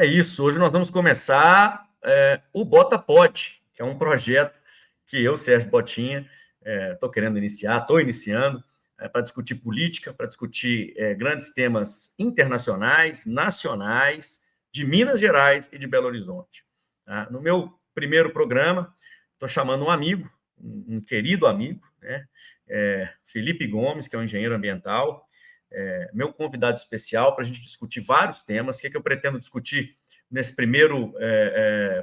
É isso, hoje nós vamos começar o Bota Pod, que é um projeto que eu, Sérgio Botinha, estou querendo iniciar, estou iniciando, para discutir política, para discutir grandes temas internacionais, nacionais, de Minas Gerais e de Belo Horizonte. Tá? No meu primeiro programa, estou chamando um amigo, um querido amigo, né? Felipe Gomes, que é um engenheiro ambiental, meu convidado especial para a gente discutir vários temas. O que eu pretendo discutir nesse primeiro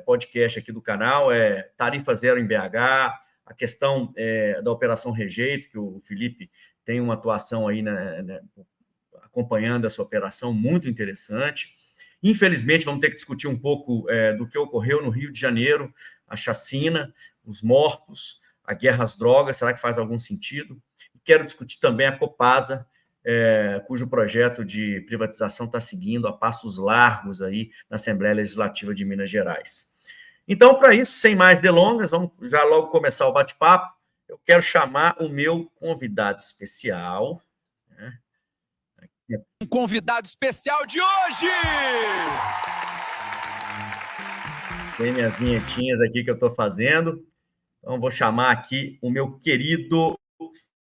podcast aqui do canal é tarifa zero em BH, a questão da Operação Rejeito, que o Felipe tem uma atuação aí acompanhando essa operação muito interessante. Infelizmente, vamos ter que discutir um pouco do que ocorreu no Rio de Janeiro, a chacina, os mortos, a guerra às drogas, será que faz algum sentido? Quero discutir também a Copasa, cujo projeto de privatização está seguindo a passos largos aí na Assembleia Legislativa de Minas Gerais. Então, para isso, sem mais delongas, vamos já logo começar o bate-papo. Eu quero chamar o meu convidado especial. Né? Um convidado especial de hoje! Tem minhas vinhetinhas aqui que eu estou fazendo. Então, vou chamar aqui o meu querido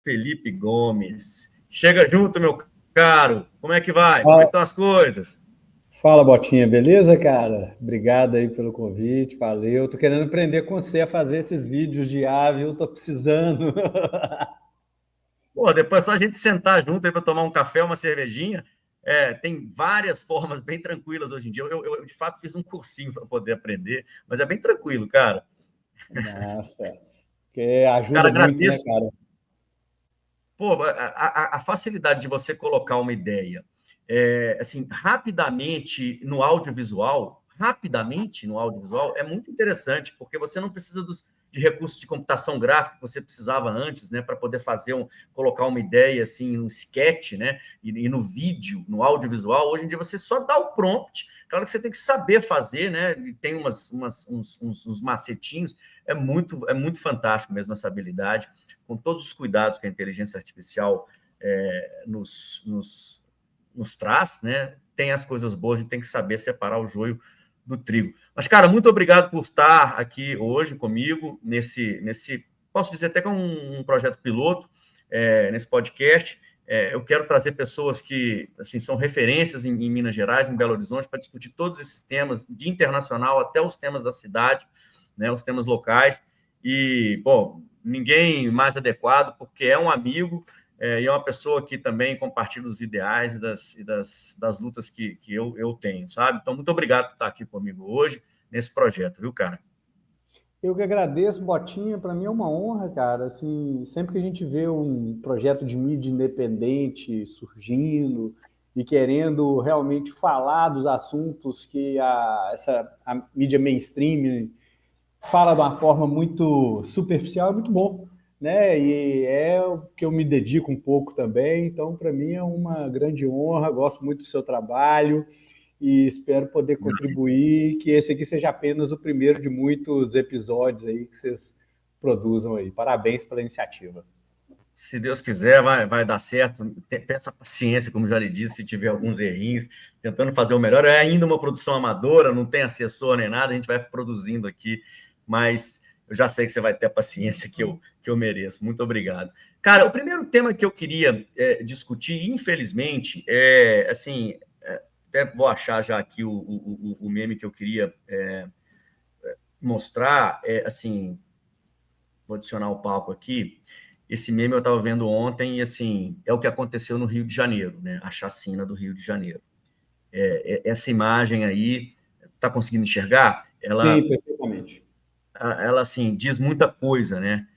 Felipe Gomes. Chega junto, meu caro. Como é que vai? Como é que estão as coisas? Fala, Botinha, beleza, cara? Obrigado aí pelo convite, valeu. Tô querendo aprender com você a fazer esses vídeos de ave, eu tô precisando. Pô, depois é só a gente sentar junto aí para tomar um café, uma cervejinha. Tem várias formas bem tranquilas hoje em dia. Eu de fato, fiz um cursinho para poder aprender, mas é bem tranquilo, cara. Massa. Que ajuda Cara, muito, agradeço. né, cara? Pô, a facilidade de você colocar uma ideia assim, rapidamente no audiovisual, é muito interessante, porque você não precisa de recursos de computação gráfica que você precisava antes, né, para poder colocar uma ideia assim, um sketch, né, e no vídeo, no audiovisual. Hoje em dia você só dá o prompt. Claro que você tem que saber fazer, né? E tem uns macetinhos. É muito fantástico mesmo essa habilidade, com todos os cuidados que a inteligência artificial nos traz, né? Tem as coisas boas, a gente tem que saber separar o joio do trigo. Mas, cara, muito obrigado por estar aqui hoje comigo, posso dizer até que é um projeto piloto, nesse podcast. Eu quero trazer pessoas que assim, são referências em Minas Gerais, em Belo Horizonte, para discutir todos esses temas, de internacional até os temas da cidade, né, os temas locais. E, bom, ninguém mais adequado, porque é um amigo e é uma pessoa que também compartilha os ideais e das lutas que eu tenho, sabe? Então, muito obrigado por estar aqui comigo hoje nesse projeto, viu, cara? Eu que agradeço, Botinha, para mim é uma honra, cara. Assim, sempre que a gente vê um projeto de mídia independente surgindo e querendo realmente falar dos assuntos que a mídia mainstream fala de uma forma muito superficial, é muito bom, né? E é o que eu me dedico um pouco também, então para mim é uma grande honra, gosto muito do seu trabalho e espero poder contribuir, que esse aqui seja apenas o primeiro de muitos episódios aí que vocês produzam aí. Parabéns pela iniciativa. Se Deus quiser, vai dar certo. Peça paciência, como já lhe disse, se tiver alguns errinhos, tentando fazer o melhor. É ainda uma produção amadora, não tem assessor nem nada, a gente vai produzindo aqui, mas eu já sei que você vai ter a paciência que eu mereço. Muito obrigado. Cara, o primeiro tema que eu queria discutir, infelizmente, assim, até vou achar já aqui o meme que eu queria mostrar, assim, vou adicionar o palco aqui. Esse meme eu estava vendo ontem e, assim, é o que aconteceu no Rio de Janeiro, né? A chacina do Rio de Janeiro. Essa imagem aí, está conseguindo enxergar? Sim, perfeitamente. Ela, assim, diz muita coisa, né?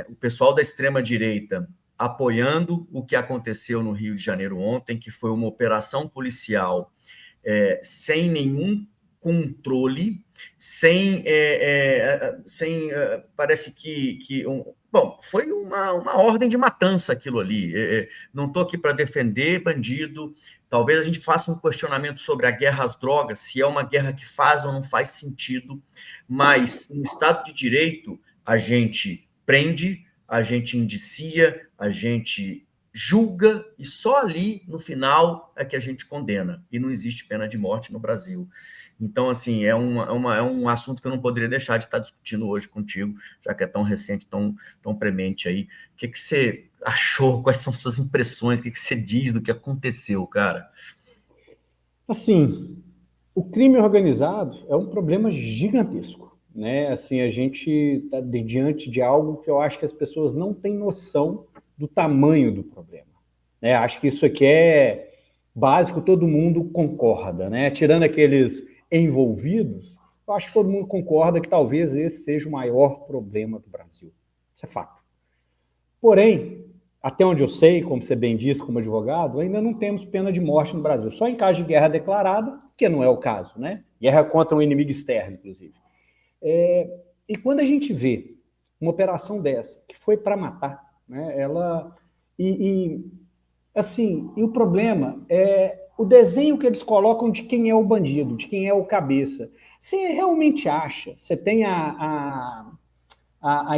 O pessoal da extrema-direita apoiando o que aconteceu no Rio de Janeiro ontem, que foi uma operação policial sem nenhum controle, parece que bom, foi uma ordem de matança aquilo ali. Não estou aqui para defender bandido. Talvez a gente faça um questionamento sobre a guerra às drogas, se é uma guerra que faz ou não faz sentido, mas no Estado de Direito a gente prende, a gente indicia, a gente julga e só ali, no final, é que a gente condena. E não existe pena de morte no Brasil. Então, assim, é um assunto que eu não poderia deixar de estar discutindo hoje contigo, já que é tão recente, tão premente aí. O que você achou? Quais são suas impressões? O que você diz do que aconteceu, cara? Assim, o crime organizado é um problema gigantesco, né? Assim, a gente está diante de algo que eu acho que as pessoas não têm noção do tamanho do problema, né? Acho que isso aqui é básico, todo mundo concorda, né? Tirando aqueles envolvidos, eu acho que todo mundo concorda que talvez esse seja o maior problema do Brasil. Isso é fato. Porém, até onde eu sei, como você bem disse, como advogado, ainda não temos pena de morte no Brasil. Só em caso de guerra declarada, que não é o caso, né? Guerra contra um inimigo externo, inclusive. E quando a gente vê uma operação dessa, que foi para matar, né? Assim, e o problema é o desenho que eles colocam de quem é o bandido, de quem é o cabeça. Você realmente acha, você tem a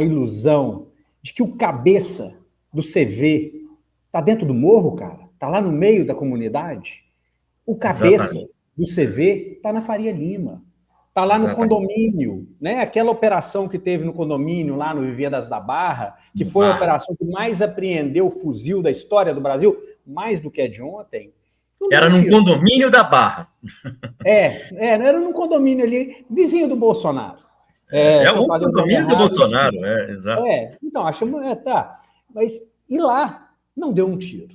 ilusão de que o cabeça do CV está dentro do morro, cara? Está lá no meio da comunidade? O cabeça Exatamente. do CV está na Faria Lima. Está lá no Exatamente. condomínio, né? Aquela operação que teve no condomínio, lá no Vivendas da Barra, que No foi a Barra. operação que mais apreendeu fuzil da história do Brasil, mais do que a de ontem. Era num condomínio da Barra. Era num condomínio ali, vizinho do Bolsonaro. É Se eu o falei o nome condomínio do errado, Bolsonaro, exato. então, achamos. Tá. Mas e lá? Não deu um tiro.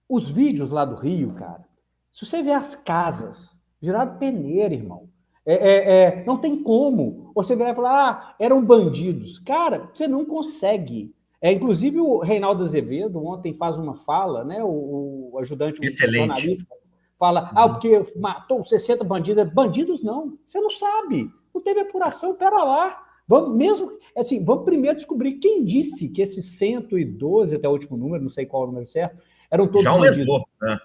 Os vídeos lá do Rio, cara, se você ver as casas, viraram peneira, irmão. Não tem como você virar e falar, eram bandidos. Cara, você não consegue. Inclusive o Reinaldo Azevedo ontem faz uma fala, né? O ajudante, o jornalista, fala, porque matou 60 bandidos. Bandidos não, você não sabe. Não teve apuração, pera lá. Vamos primeiro descobrir quem disse que esses 112, até o último número, não sei qual é o número certo, eram todos já bandidos. Aumentou, né?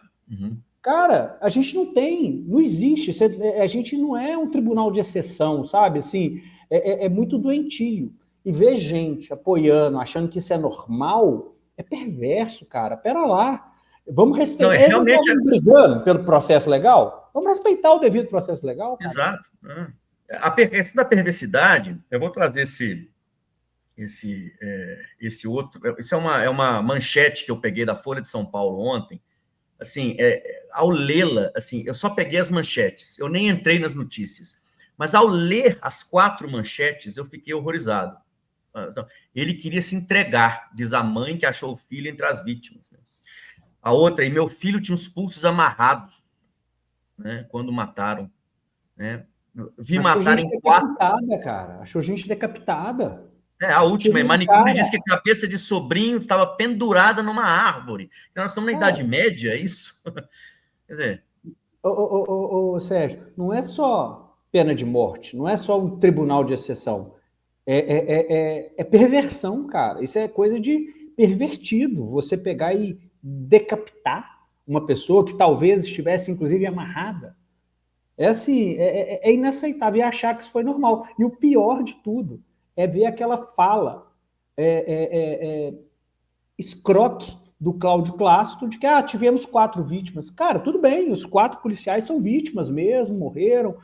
Cara, a gente não tem, não existe. A gente não é um tribunal de exceção, sabe? Assim, é muito doentio. E ver gente apoiando, achando que isso é normal, é perverso, cara. Pera lá. Vamos respeitar. Não, Eles realmente não estavam brigando pelo processo legal? Vamos respeitar o devido processo legal, cara. Exato. A questão da perversidade, eu vou trazer esse outro. Isso é uma manchete que eu peguei da Folha de São Paulo ontem. Assim, ao lê-la, assim, eu só peguei as manchetes, eu nem entrei nas notícias. Mas ao ler as 4 manchetes, eu fiquei horrorizado. Então, ele queria se entregar, diz a mãe que achou o filho entre as vítimas. Né? A outra, e meu filho tinha os pulsos amarrados, né, quando mataram. Né? Vi Achou matar gente em 4. decapitada, cara. Achou gente decapitada. A última, Tirou um manicure cara. disse que a cabeça de sobrinho estava pendurada numa árvore. Então, nós estamos na Idade Média, é isso? Quer dizer... Sérgio, não é só pena de morte, não é só um tribunal de exceção. É perversão, cara. Isso é coisa de pervertido. Você pegar e decapitar uma pessoa que talvez estivesse, inclusive, amarrada. Assim, é inaceitável. E achar que isso foi normal. E o pior de tudo é ver aquela fala escroque do Cláudio Plácido de que tivemos 4 vítimas. Cara, tudo bem, os 4 policiais são vítimas mesmo, morreram,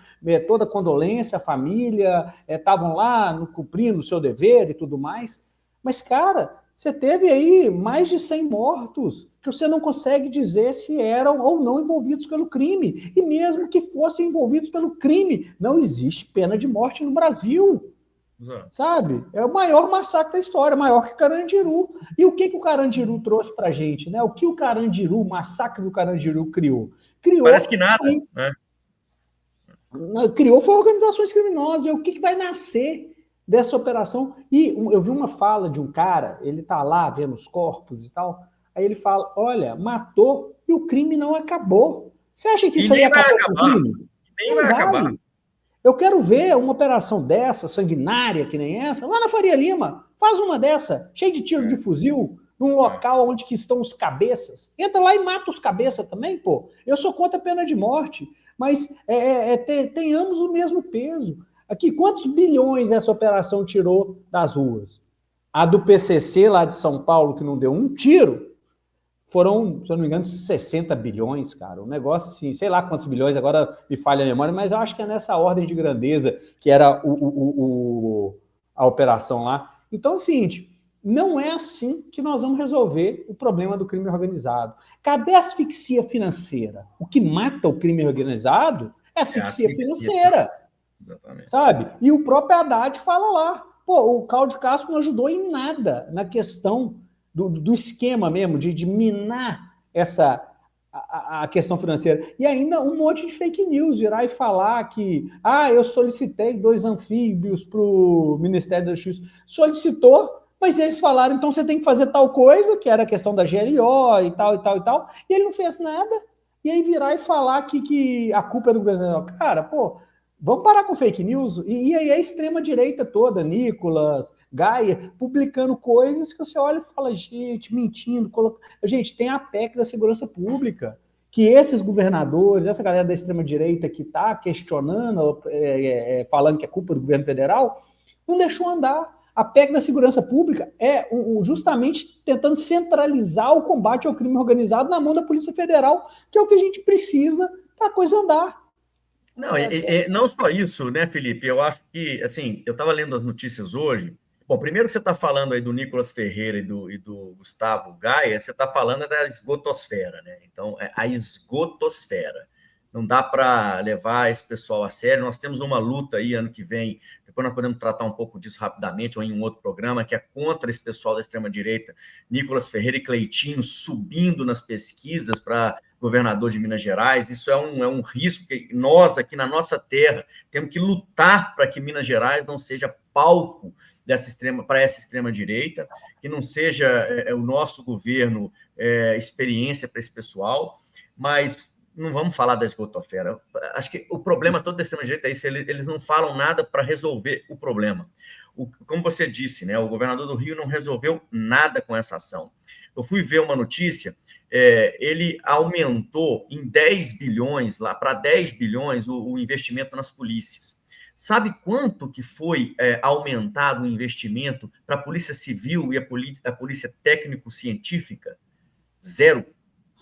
toda condolência, a família, estavam lá cumprindo o seu dever e tudo mais. Mas, cara, você teve aí mais de 100 mortos que você não consegue dizer se eram ou não envolvidos pelo crime. E mesmo que fossem envolvidos pelo crime, não existe pena de morte no Brasil. Sabe? É o maior massacre da história, maior que Carandiru. E o que o Carandiru trouxe pra gente, né? O que o Carandiru, o massacre do Carandiru criou? Parece que nada, né? Criou foi organizações criminosas. E o que vai nascer dessa operação? E eu vi uma fala de um cara, ele tá lá vendo os corpos e tal, aí ele fala, olha, matou e o crime não acabou. Você acha que isso aí acabou com o crime? Nem vai acabar. Eu quero ver uma operação dessa, sanguinária que nem essa, lá na Faria Lima. Faz uma dessa, cheia de tiro de fuzil, num local onde que estão os cabeças. Entra lá e mata os cabeças também, pô. Eu sou contra a pena de morte, mas tenhamos o mesmo peso. Aqui, quantos bilhões essa operação tirou das ruas? A do PCC lá de São Paulo, que não deu um tiro, foram, se eu não me engano, 60 bilhões, cara. Um negócio assim, sei lá quantos bilhões, agora me falha a memória, mas eu acho que é nessa ordem de grandeza que era a operação lá. Então é o seguinte, não é assim que nós vamos resolver o problema do crime organizado. Cadê a asfixia financeira? O que mata o crime organizado é a asfixia financeira. Exatamente. Sabe? E o próprio Haddad fala lá, pô, o Cláudio Castro não ajudou em nada na questão do esquema mesmo, de minar a questão financeira. E ainda um monte de fake news, virar e falar que eu solicitei 2 anfíbios para o Ministério da Justiça. Solicitou, mas eles falaram, então você tem que fazer tal coisa, que era a questão da GLO e tal, e ele não fez nada. E aí virar e falar que a culpa é do governo. Cara, pô, vamos parar com fake news? E aí a extrema-direita toda, Nicolas, Gaia, publicando coisas que você olha e fala, gente, mentindo. Gente, tem a PEC da segurança pública, que esses governadores, essa galera da extrema-direita que está questionando, falando que é culpa do governo federal, não deixou andar. A PEC da segurança pública é justamente tentando centralizar o combate ao crime organizado na mão da Polícia Federal, que é o que a gente precisa para a coisa andar. Não, não só isso, né, Felipe? Eu acho que, assim, eu estava lendo as notícias hoje. Bom, primeiro que você está falando aí do Nicolas Ferreira e do Gustavo Gaia, você está falando da esgotosfera, né? Então, é a esgotosfera. Não dá para levar esse pessoal a sério. Nós temos uma luta aí ano que vem, depois nós podemos tratar um pouco disso rapidamente, ou em um outro programa, que é contra esse pessoal da extrema-direita, Nicolas Ferreira e Cleitinho subindo nas pesquisas para governador de Minas Gerais. Isso é um risco que nós, aqui na nossa terra, temos que lutar para que Minas Gerais não seja palco para essa extrema-direita, que não seja o nosso governo experiência para esse pessoal, mas não vamos falar da esgotosfera. Acho que o problema todo da extrema-direita é isso, eles não falam nada para resolver o problema. Como você disse, né, o governador do Rio não resolveu nada com essa ação. Eu fui ver uma notícia, ele aumentou em 10 bilhões, lá para 10 bilhões, o investimento nas polícias. Sabe quanto que foi aumentado o investimento para a Polícia Civil e a Polícia Técnico-Científica? Zero.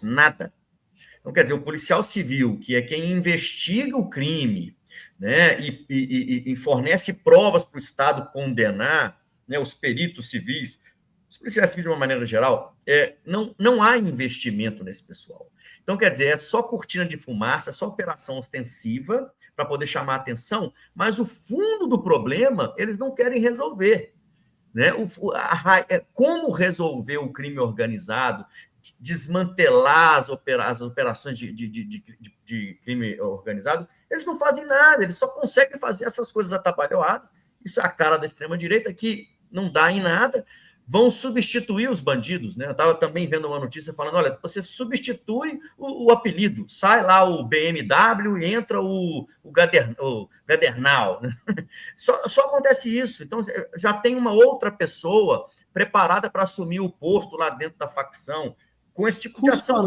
Nada. Então, quer dizer, o policial civil, que é quem investiga o crime, né, e fornece provas para o Estado condenar, né, os peritos civis, os policiais civis de uma maneira geral, não há investimento nesse pessoal. Então, quer dizer, é só cortina de fumaça, é só operação ostensiva para poder chamar a atenção, mas o fundo do problema eles não querem resolver. Né? Como resolver o crime organizado, desmantelar as operações de crime organizado, eles não fazem nada, eles só conseguem fazer essas coisas atabalhoadas. Isso é a cara da extrema-direita, que não dá em nada. Vão substituir os bandidos, né? Eu estava também vendo uma notícia falando, olha, você substitui o apelido, sai lá o BMW e entra o Gadernal. Né? Só acontece isso. Então, já tem uma outra pessoa preparada para assumir o posto lá dentro da facção, com esse tipo de ação.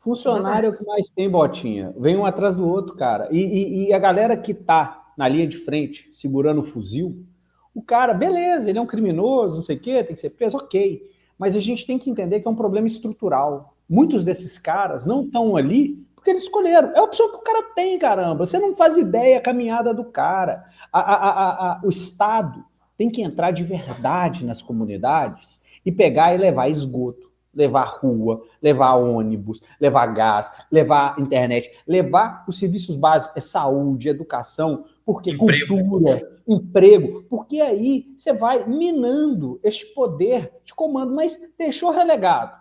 Funcionário é o que mais tem, Botinha. Vem um atrás do outro, cara. E a galera que está na linha de frente, segurando o fuzil, o cara, beleza, ele é um criminoso, não sei o quê, tem que ser preso, ok. Mas a gente tem que entender que é um problema estrutural. Muitos desses caras não estão ali porque eles escolheram. É a opção que o cara tem, caramba. Você não faz ideia a caminhada do cara. O Estado tem que entrar de verdade nas comunidades e pegar e levar esgoto, levar rua, levar ônibus, levar gás, levar internet, levar os serviços básicos, saúde, educação, porque cultura, emprego, porque aí você vai minando este poder de comando, mas deixou relegado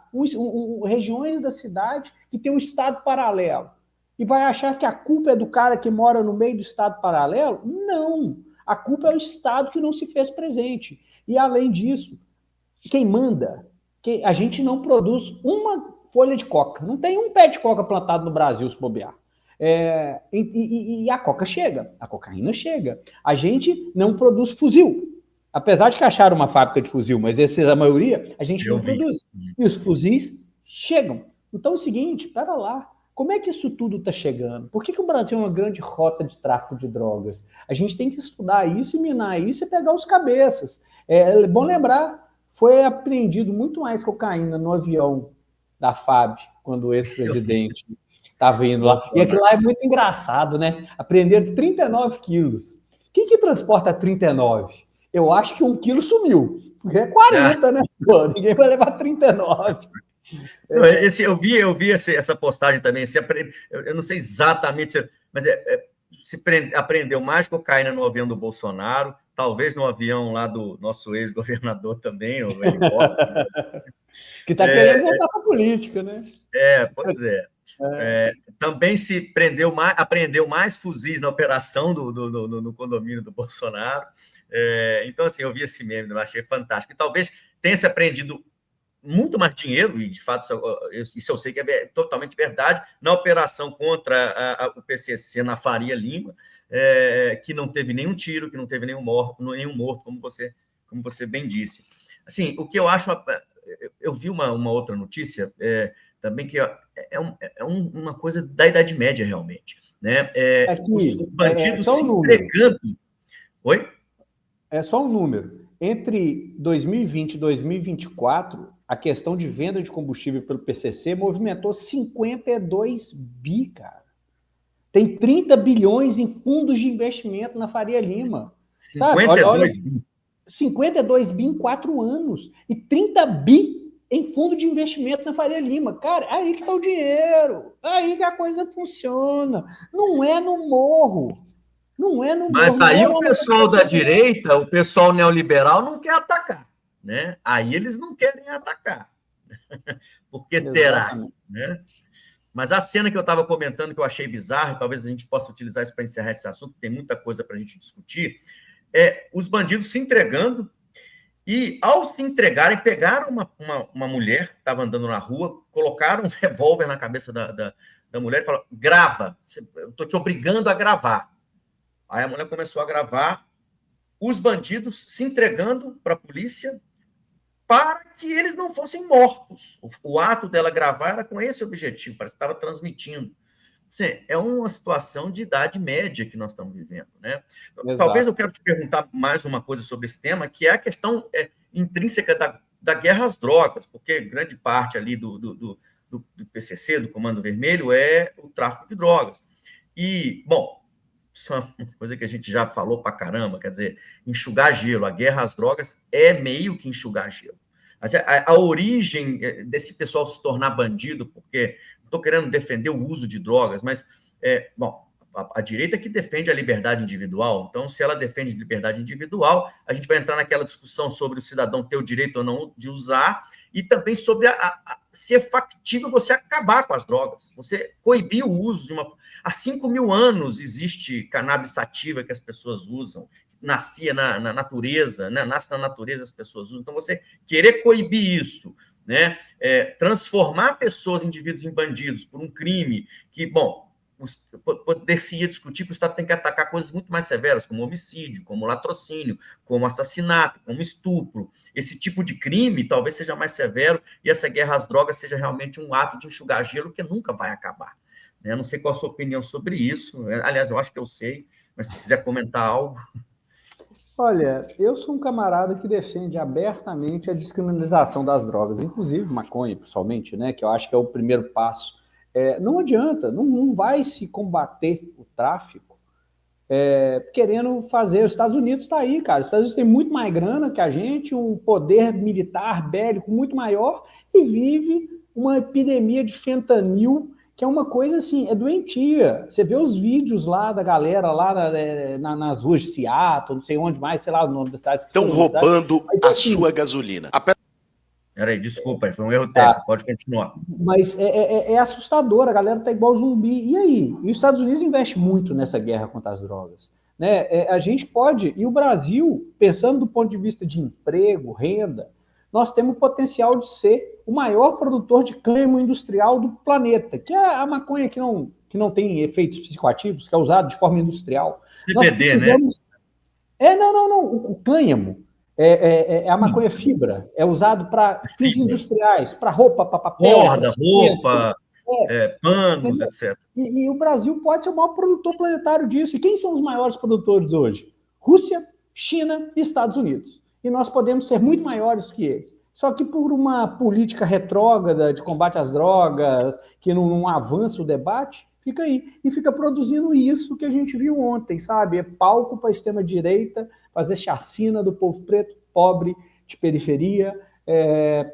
regiões da cidade que tem um estado paralelo e vai achar que a culpa é do cara que mora no meio do estado paralelo? Não, a culpa é o estado que não se fez presente. E além disso, quem manda, a gente não produz uma folha de coca, não tem um pé de coca plantado no Brasil se bobear. E a coca chega, a cocaína chega. A gente não produz fuzil. Apesar de que acharam uma fábrica de fuzil, mas essa é a maioria, a gente não produz. E os fuzis chegam. Então é o seguinte, pera lá, como é que isso tudo está chegando? Por que o Brasil é uma grande rota de tráfico de drogas? A gente tem que estudar isso e minar isso e pegar os cabeças. É bom lembrar, foi apreendido muito mais cocaína no avião da FAB, quando o ex-presidente estava indo lá. E aquilo lá é muito engraçado, né? Apreenderam 39 quilos. Quem que transporta 39? Eu acho que 1 quilo sumiu. Porque é 40, né? Pô, ninguém vai levar 39. Eu vi essa postagem também. Eu não sei exatamente, mas se apreendeu mais cocaína no avião do Bolsonaro, talvez no avião lá do nosso ex-governador também, o helicóptero. Que está querendo voltar para a política, né? Pois é. Também se apreendeu mais fuzis na operação no condomínio do Bolsonaro. Então, assim, eu vi esse meme, eu achei fantástico. E talvez tenha se apreendido muito mais dinheiro, e de fato isso eu sei que é totalmente verdade, na operação contra o PCC na Faria Lima, que não teve nenhum tiro, que não teve nenhum morto, como você bem disse. Assim, o que eu acho... Eu vi uma outra notícia também, que é uma coisa da Idade Média, realmente. Né? Os bandidos se entregando... Oi? É só um número. Entre 2020 e 2024, a questão de venda de combustível pelo PCC movimentou 52 bi, cara. Tem 30 bilhões em fundos de investimento na Faria Lima. 52 bi. 52 bi em 4 anos. E 30 bi em fundo de investimento na Faria Lima. Cara, aí que está o dinheiro. Aí que a coisa funciona. Não é no morro. Não é no Mas aí o pessoal da direita, o pessoal neoliberal, não quer atacar. Né? Aí eles não querem atacar. Porque será? Né? Mas a cena que eu estava comentando, que eu achei bizarra, e talvez a gente possa utilizar isso para encerrar esse assunto, tem muita coisa para a gente discutir, os bandidos se entregando, e ao se entregarem, pegaram uma mulher que estava andando na rua, colocaram um revólver na cabeça da mulher e falaram: grava, eu estou te obrigando a gravar. Aí a mulher começou a gravar os bandidos se entregando para a polícia para que eles não fossem mortos. O ato dela gravar era com esse objetivo, parece que estava transmitindo. Assim, é uma situação de idade média que nós estamos vivendo. Né? Talvez eu quero te perguntar mais uma coisa sobre esse tema, que é a questão intrínseca da guerra às drogas, porque grande parte ali do PCC, do Comando Vermelho, é o tráfico de drogas. E, bom, isso é uma coisa que a gente já falou pra caramba, quer dizer, enxugar gelo. A guerra às drogas é meio que enxugar gelo. A origem desse pessoal se tornar bandido, porque não estou querendo defender o uso de drogas, mas, bom, a direita que defende a liberdade individual, então, se ela defende liberdade individual, a gente vai entrar naquela discussão sobre o cidadão ter o direito ou não de usar, e também sobre se é factível você acabar com as drogas, você coibir o uso de uma... Há 5.000 anos existe cannabis sativa que as pessoas usam, nascia na natureza, né? Nasce na natureza, as pessoas usam. Então, você querer coibir isso, né? Transformar pessoas, indivíduos em bandidos por um crime que, bom, poder-se discutir que o Estado tem que atacar coisas muito mais severas, como homicídio, como latrocínio, como assassinato, como estupro. Esse tipo de crime talvez seja mais severo e essa guerra às drogas seja realmente um ato de enxugar gelo que nunca vai acabar. Eu não sei qual a sua opinião sobre isso. Aliás, eu acho que eu sei, mas se quiser comentar algo... Olha, eu sou um camarada que defende abertamente a descriminalização das drogas, inclusive maconha, pessoalmente, né, que eu acho que é o primeiro passo. Não adianta, não vai se combater o tráfico querendo fazer. Os Estados Unidos está aí, cara. Os Estados Unidos tem muito mais grana que a gente, um poder militar bélico muito maior e vive uma epidemia de fentanil, que é uma coisa assim, é doentia. Você vê os vídeos lá da galera lá nas ruas de Seattle, não sei onde mais, sei lá o nome das cidades. Estão roubando a sua gasolina. Peraí, desculpa, foi um erro técnico, pode continuar. Mas é assustador, a galera tá igual zumbi. E aí? E os Estados Unidos investem muito nessa guerra contra as drogas. Né? A gente pode, e o Brasil, pensando do ponto de vista de emprego, renda, nós temos o potencial de ser o maior produtor de cânhamo industrial do planeta, que é a maconha que não tem efeitos psicoativos, que é usado de forma industrial. CBD, né? Não. O cânhamo é a maconha fibra, é usado para fins industriais, para roupa, para papel. Corda, roupa, panos, etc. E o Brasil pode ser o maior produtor planetário disso. E quem são os maiores produtores hoje? Rússia, China e Estados Unidos. e nós podemos ser muito maiores que eles. Só que por uma política retrógrada de combate às drogas, que não avança o debate, fica aí. E fica produzindo isso que a gente viu ontem, sabe? É palco para a extrema-direita, fazer chacina do povo preto, pobre, de periferia,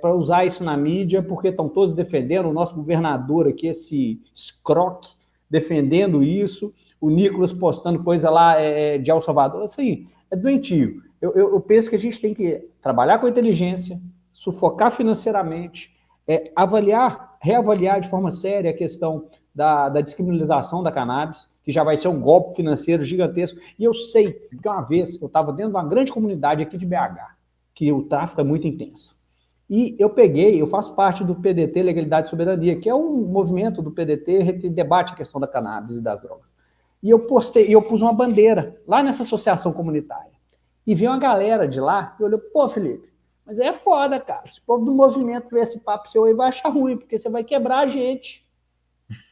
para usar isso na mídia, porque estão todos defendendo, o nosso governador aqui, esse escroque, defendendo isso, o Nicolas postando coisa lá de El Salvador, assim, é doentio. Eu penso que a gente tem que trabalhar com inteligência, sufocar financeiramente, reavaliar de forma séria a questão da descriminalização da cannabis, que já vai ser um golpe financeiro gigantesco. E eu sei que uma vez eu estava dentro de uma grande comunidade aqui de BH, que o tráfico é muito intenso. E eu faço parte do PDT Legalidade e Soberania, que é um movimento do PDT que debate a questão da cannabis e das drogas. E eu pus uma bandeira lá nessa associação comunitária. E veio uma galera de lá e olhou, pô, Felipe, mas é foda, cara. Se o povo do movimento ver esse papo seu aí vai achar ruim, porque você vai quebrar a gente.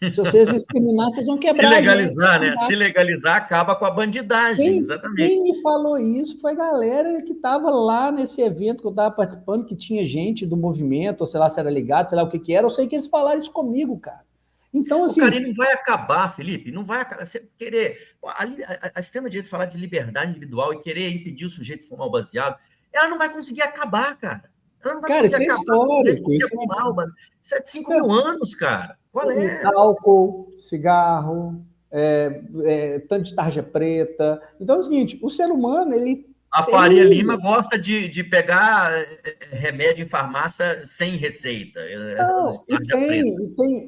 Se vocês discriminar, vocês vão quebrar a gente. Se legalizar, né? Se legalizar, acaba com a bandidagem, exatamente. Quem me falou isso foi a galera que estava lá nesse evento que eu estava participando, que tinha gente do movimento, ou sei lá se era ligado, sei lá o que era. Eu sei que eles falaram isso comigo, cara. Então, assim... Cara, não vai acabar, Felipe, não vai acabar. Você querer... A extrema-direita falar de liberdade individual e querer impedir o sujeito de fumar o baseado, ela não vai conseguir acabar, cara. Ela não vai conseguir acabar. Histórico. Isso é de 5 mil anos, cara. Qual é? Álcool, cigarro, tanto de tarja preta. Então é o seguinte, o ser humano, ele... A Faria Lima gosta de pegar remédio em farmácia sem receita.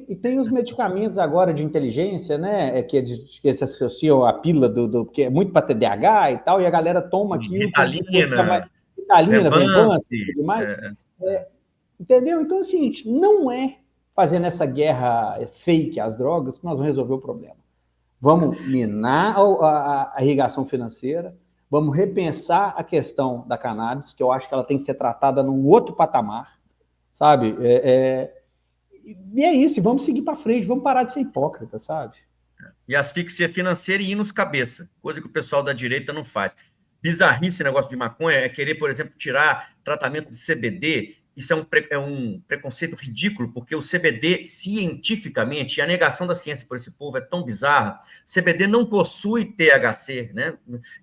E tem os medicamentos agora de inteligência, né? Que se associam à pílula que é muito para TDAH e tal, e a galera toma aquilo. Ritalina, demais. Entendeu? Então, assim, não é fazendo essa guerra fake às drogas que nós vamos resolver o problema. Vamos minar a irrigação financeira, vamos repensar a questão da cannabis, que eu acho que ela tem que ser tratada num outro patamar, sabe? E é isso, vamos seguir para frente, vamos parar de ser hipócrita, sabe? E asfixia financeira e ir nos cabeça, coisa que o pessoal da direita não faz. Bizarrice esse negócio de maconha é querer, por exemplo, tirar tratamento de CBD. Isso é um preconceito ridículo, porque o CBD, cientificamente, e a negação da ciência por esse povo é tão bizarra, CBD não possui THC, né?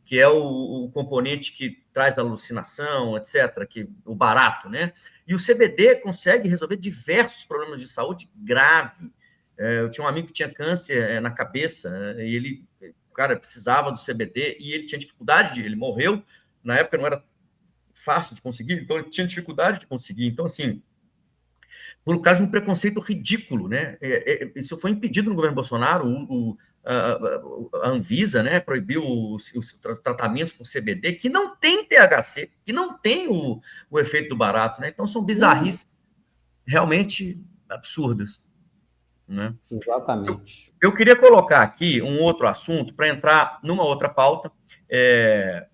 Que é o componente que traz alucinação, etc., o barato, né? E o CBD consegue resolver diversos problemas de saúde grave. Eu tinha um amigo que tinha câncer na cabeça, e ele, cara, precisava do CBD, e ele tinha dificuldade, ele morreu, na época não era fácil de conseguir, então ele tinha dificuldade de conseguir. Então, assim, por causa de um preconceito ridículo, né? Isso foi impedido no governo Bolsonaro, a Anvisa, né, proibiu os tratamentos com CBD, que não tem THC, que não tem o efeito do barato, né? Então, são bizarrices realmente absurdas, né? Exatamente. Eu queria colocar aqui um outro assunto para entrar numa outra pauta.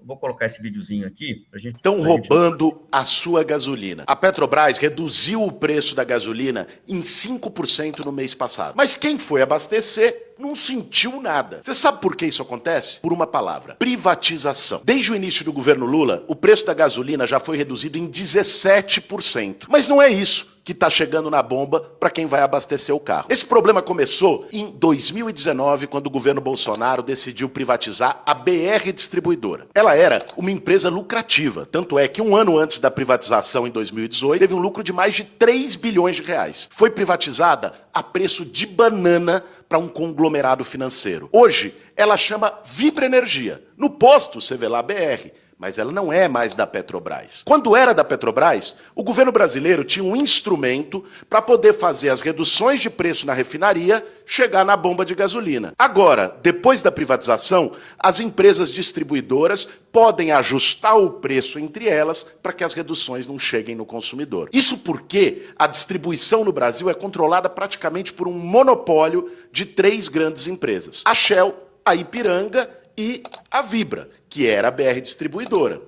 Vou colocar esse videozinho aqui. Estão roubando a sua gasolina. A Petrobras reduziu o preço da gasolina em 5% no mês passado. Mas quem foi abastecer não sentiu nada. Você sabe por que isso acontece? Por uma palavra: privatização. Desde o início do governo Lula, o preço da gasolina já foi reduzido em 17%. Mas não é isso que está chegando na bomba para quem vai abastecer o carro. Esse problema começou em 2019, quando o governo Bolsonaro decidiu privatizar a BR Distribuidora. Ela era uma empresa lucrativa, tanto é que um ano antes da privatização, em 2018, teve um lucro de mais de 3 bilhões de reais. Foi privatizada a preço de banana para um conglomerado financeiro. Hoje, ela chama Vibra Energia. No posto, você vê lá BR, mas ela não é mais da Petrobras. Quando era da Petrobras, o governo brasileiro tinha um instrumento para poder fazer as reduções de preço na refinaria chegar na bomba de gasolina. Agora, depois da privatização, as empresas distribuidoras podem ajustar o preço entre elas para que as reduções não cheguem no consumidor. Isso porque a distribuição no Brasil é controlada praticamente por um monopólio de 3 grandes empresas: a Shell, a Ipiranga e a Vibra, que era a BR Distribuidora.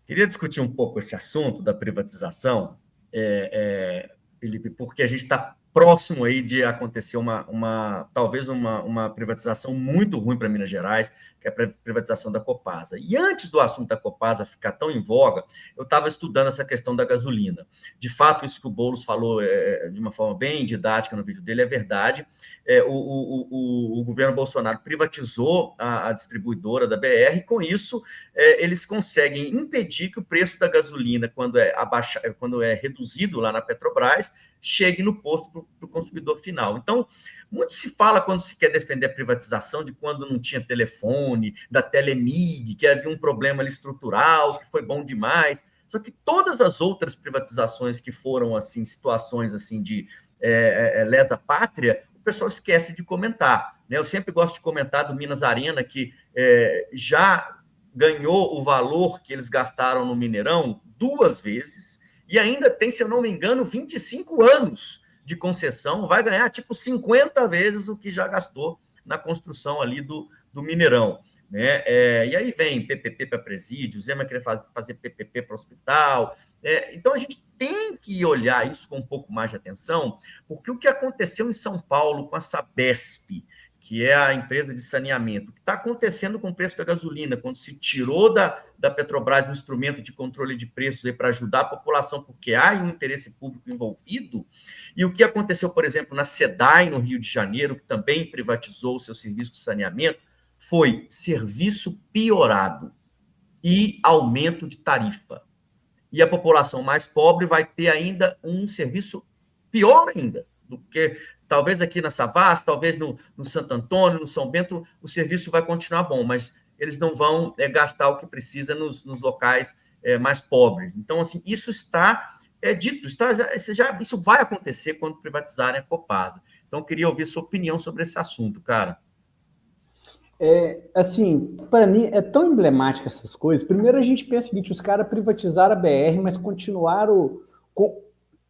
Queria discutir um pouco esse assunto da privatização, Felipe, porque a gente está próximo aí de acontecer talvez uma privatização muito ruim para Minas Gerais, que é a privatização da Copasa. E antes do assunto da Copasa ficar tão em voga, eu estava estudando essa questão da gasolina. De fato, isso que o Boulos falou de uma forma bem didática no vídeo dele é verdade. O governo Bolsonaro privatizou a distribuidora da BR, e com isso eles conseguem impedir que o preço da gasolina, quando é reduzido lá na Petrobras, chegue no posto para o consumidor final. Então, muito se fala quando se quer defender a privatização de quando não tinha telefone, da Telemig, que havia um problema ali estrutural, que foi bom demais. Só que todas as outras privatizações que foram assim situações assim de lesa pátria, o pessoal esquece de comentar, né? Eu sempre gosto de comentar do Minas Arena, que já ganhou o valor que eles gastaram no Mineirão 2 vezes, e ainda tem, se eu não me engano, 25 anos de concessão, vai ganhar tipo 50 vezes o que já gastou na construção ali do Mineirão, né? E aí vem PPP para presídio, Zema querer fazer PPP para hospital. Então a gente tem que olhar isso com um pouco mais de atenção, porque o que aconteceu em São Paulo com a Sabesp, que é a empresa de saneamento, o que está acontecendo com o preço da gasolina, quando se tirou da Petrobras um instrumento de controle de preços para ajudar a população, porque há um interesse público envolvido, e o que aconteceu, por exemplo, na SEDAI, no Rio de Janeiro, que também privatizou o seu serviço de saneamento, foi serviço piorado e aumento de tarifa. E a população mais pobre vai ter ainda um serviço pior ainda, do que talvez aqui na Savassi, talvez no Santo Antônio, no São Bento, o serviço vai continuar bom, mas eles não vão gastar o que precisa nos locais mais pobres. Então, assim, isso está dito, isso vai acontecer quando privatizarem a Copasa. Então, eu queria ouvir sua opinião sobre esse assunto, cara. Assim, para mim, é tão emblemática essas coisas. Primeiro, a gente pensa o seguinte, os caras privatizaram a BR, mas continuaram com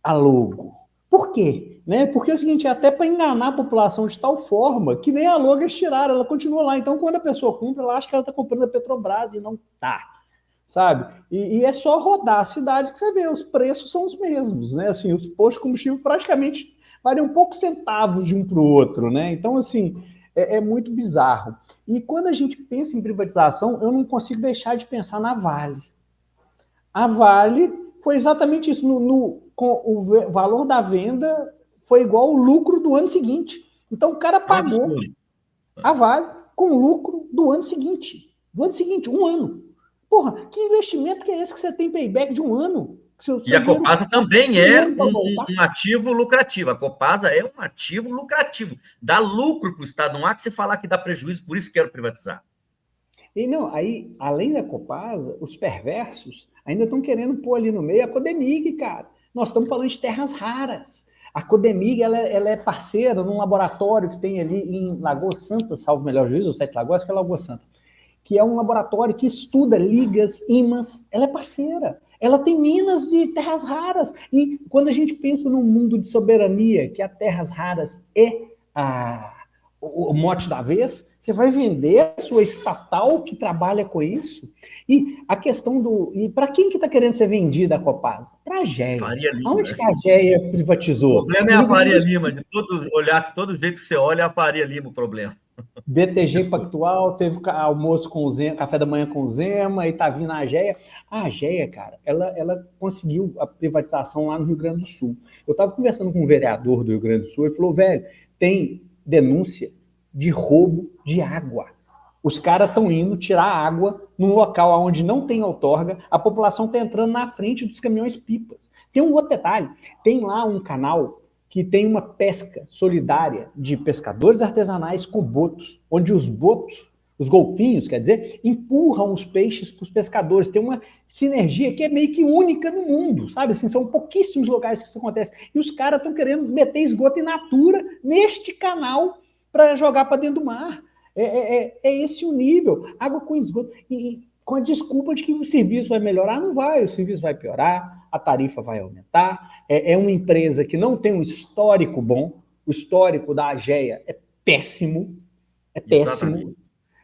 a logo. Por quê? Né? Porque é o seguinte, até para enganar a população de tal forma que nem a logo eles tiraram, ela continua lá. Então, quando a pessoa compra, ela acha que ela está comprando a Petrobras e não está, sabe? E é só rodar a cidade que você vê, os preços são os mesmos, né? Assim, os postos de combustível praticamente variam poucos centavos de um para o outro, né? Então, assim, é muito bizarro. E quando a gente pensa em privatização, eu não consigo deixar de pensar na Vale. A Vale foi exatamente isso. Com o valor da venda foi igual ao lucro do ano seguinte. Então o cara pagou a Vale com o lucro do ano seguinte. Do ano seguinte, 1 ano. Porra, que investimento que é esse que você tem payback de 1 ano? E a Copasa também é um ativo lucrativo. A Copasa é um ativo lucrativo. Dá lucro para o Estado. Não há que se falar que dá prejuízo, por isso quero privatizar. E não, aí, além da Copasa, os perversos ainda estão querendo pôr ali no meio a Codemig, cara. Nós estamos falando de terras raras. A Codemig, ela é parceira num laboratório que tem ali em Lagoa Santa, salvo melhor juízo, ou 7 Lagoas, que é Lagoa Santa, que é um laboratório que estuda ligas, ímãs. Ela é parceira. Ela tem minas de terras raras. E quando a gente pensa num mundo de soberania, que a terras raras é o mote da vez, você vai vender a sua estatal que trabalha com isso? E a questão E para quem que está querendo ser vendida a Copasa? Para a Geia. Onde que a Geia privatizou? O problema é a Faria Lima. De todo jeito que você olha, é a Faria Lima o problema. BTG Pactual, teve almoço com o Zema, café da manhã com o Zema, e tá vindo a Geia. A Geia, cara, ela conseguiu a privatização lá no Rio Grande do Sul. Eu estava conversando com um vereador do Rio Grande do Sul, ele falou, velho, tem denúncia de roubo de água. Os caras estão indo tirar água num local onde não tem outorga, a população está entrando na frente dos caminhões-pipas. Tem um outro detalhe, tem lá um canal que tem uma pesca solidária de pescadores artesanais com botos, onde os botos, os golfinhos, quer dizer, empurram os peixes para os pescadores. Tem uma sinergia que é meio que única no mundo, sabe? Assim, são pouquíssimos lugares que isso acontece. E os caras estão querendo meter esgoto in natura neste canal para jogar para dentro do mar. É esse o nível. Água com esgoto. E com a desculpa de que o serviço vai melhorar, não vai. O serviço vai piorar, a tarifa vai aumentar. É uma empresa que não tem um histórico bom. O histórico da Ageia é péssimo. É péssimo.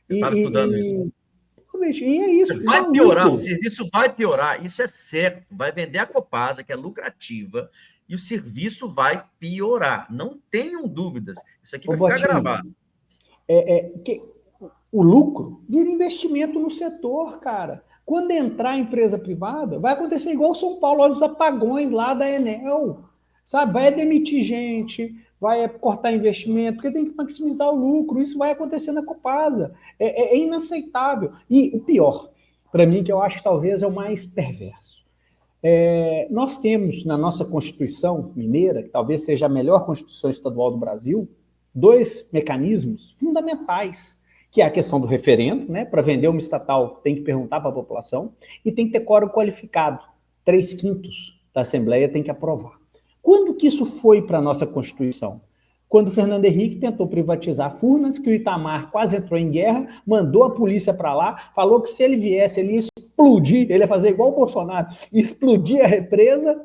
Eu estava estudando isso. E é isso. Vai piorar, o serviço vai piorar, isso é certo. Vai vender a Copasa, que é lucrativa, e o serviço vai piorar. Não tenham dúvidas. Isso aqui vai Ô, ficar Botinha, gravado. O lucro vira investimento no setor, cara. Quando entrar a empresa privada, vai acontecer igual São Paulo, olha os apagões lá da Enel, sabe? Vai demitir gente, vai cortar investimento, porque tem que maximizar o lucro. Isso vai acontecer na Copasa. É inaceitável. E o pior, para mim, que eu acho que talvez é o mais perverso. Nós temos na nossa Constituição mineira, que talvez seja a melhor Constituição estadual do Brasil, 2 mecanismos fundamentais, que é a questão do referendo, né? Para vender uma estatal tem que perguntar para a população, e tem que ter quórum qualificado, 3/5 da Assembleia tem que aprovar. Quando que isso foi para a nossa Constituição? Quando o Fernando Henrique tentou privatizar Furnas, que o Itamar quase entrou em guerra, mandou a polícia para lá, falou que se ele viesse, ele ia explodir, ele ia fazer igual o Bolsonaro, explodir a represa,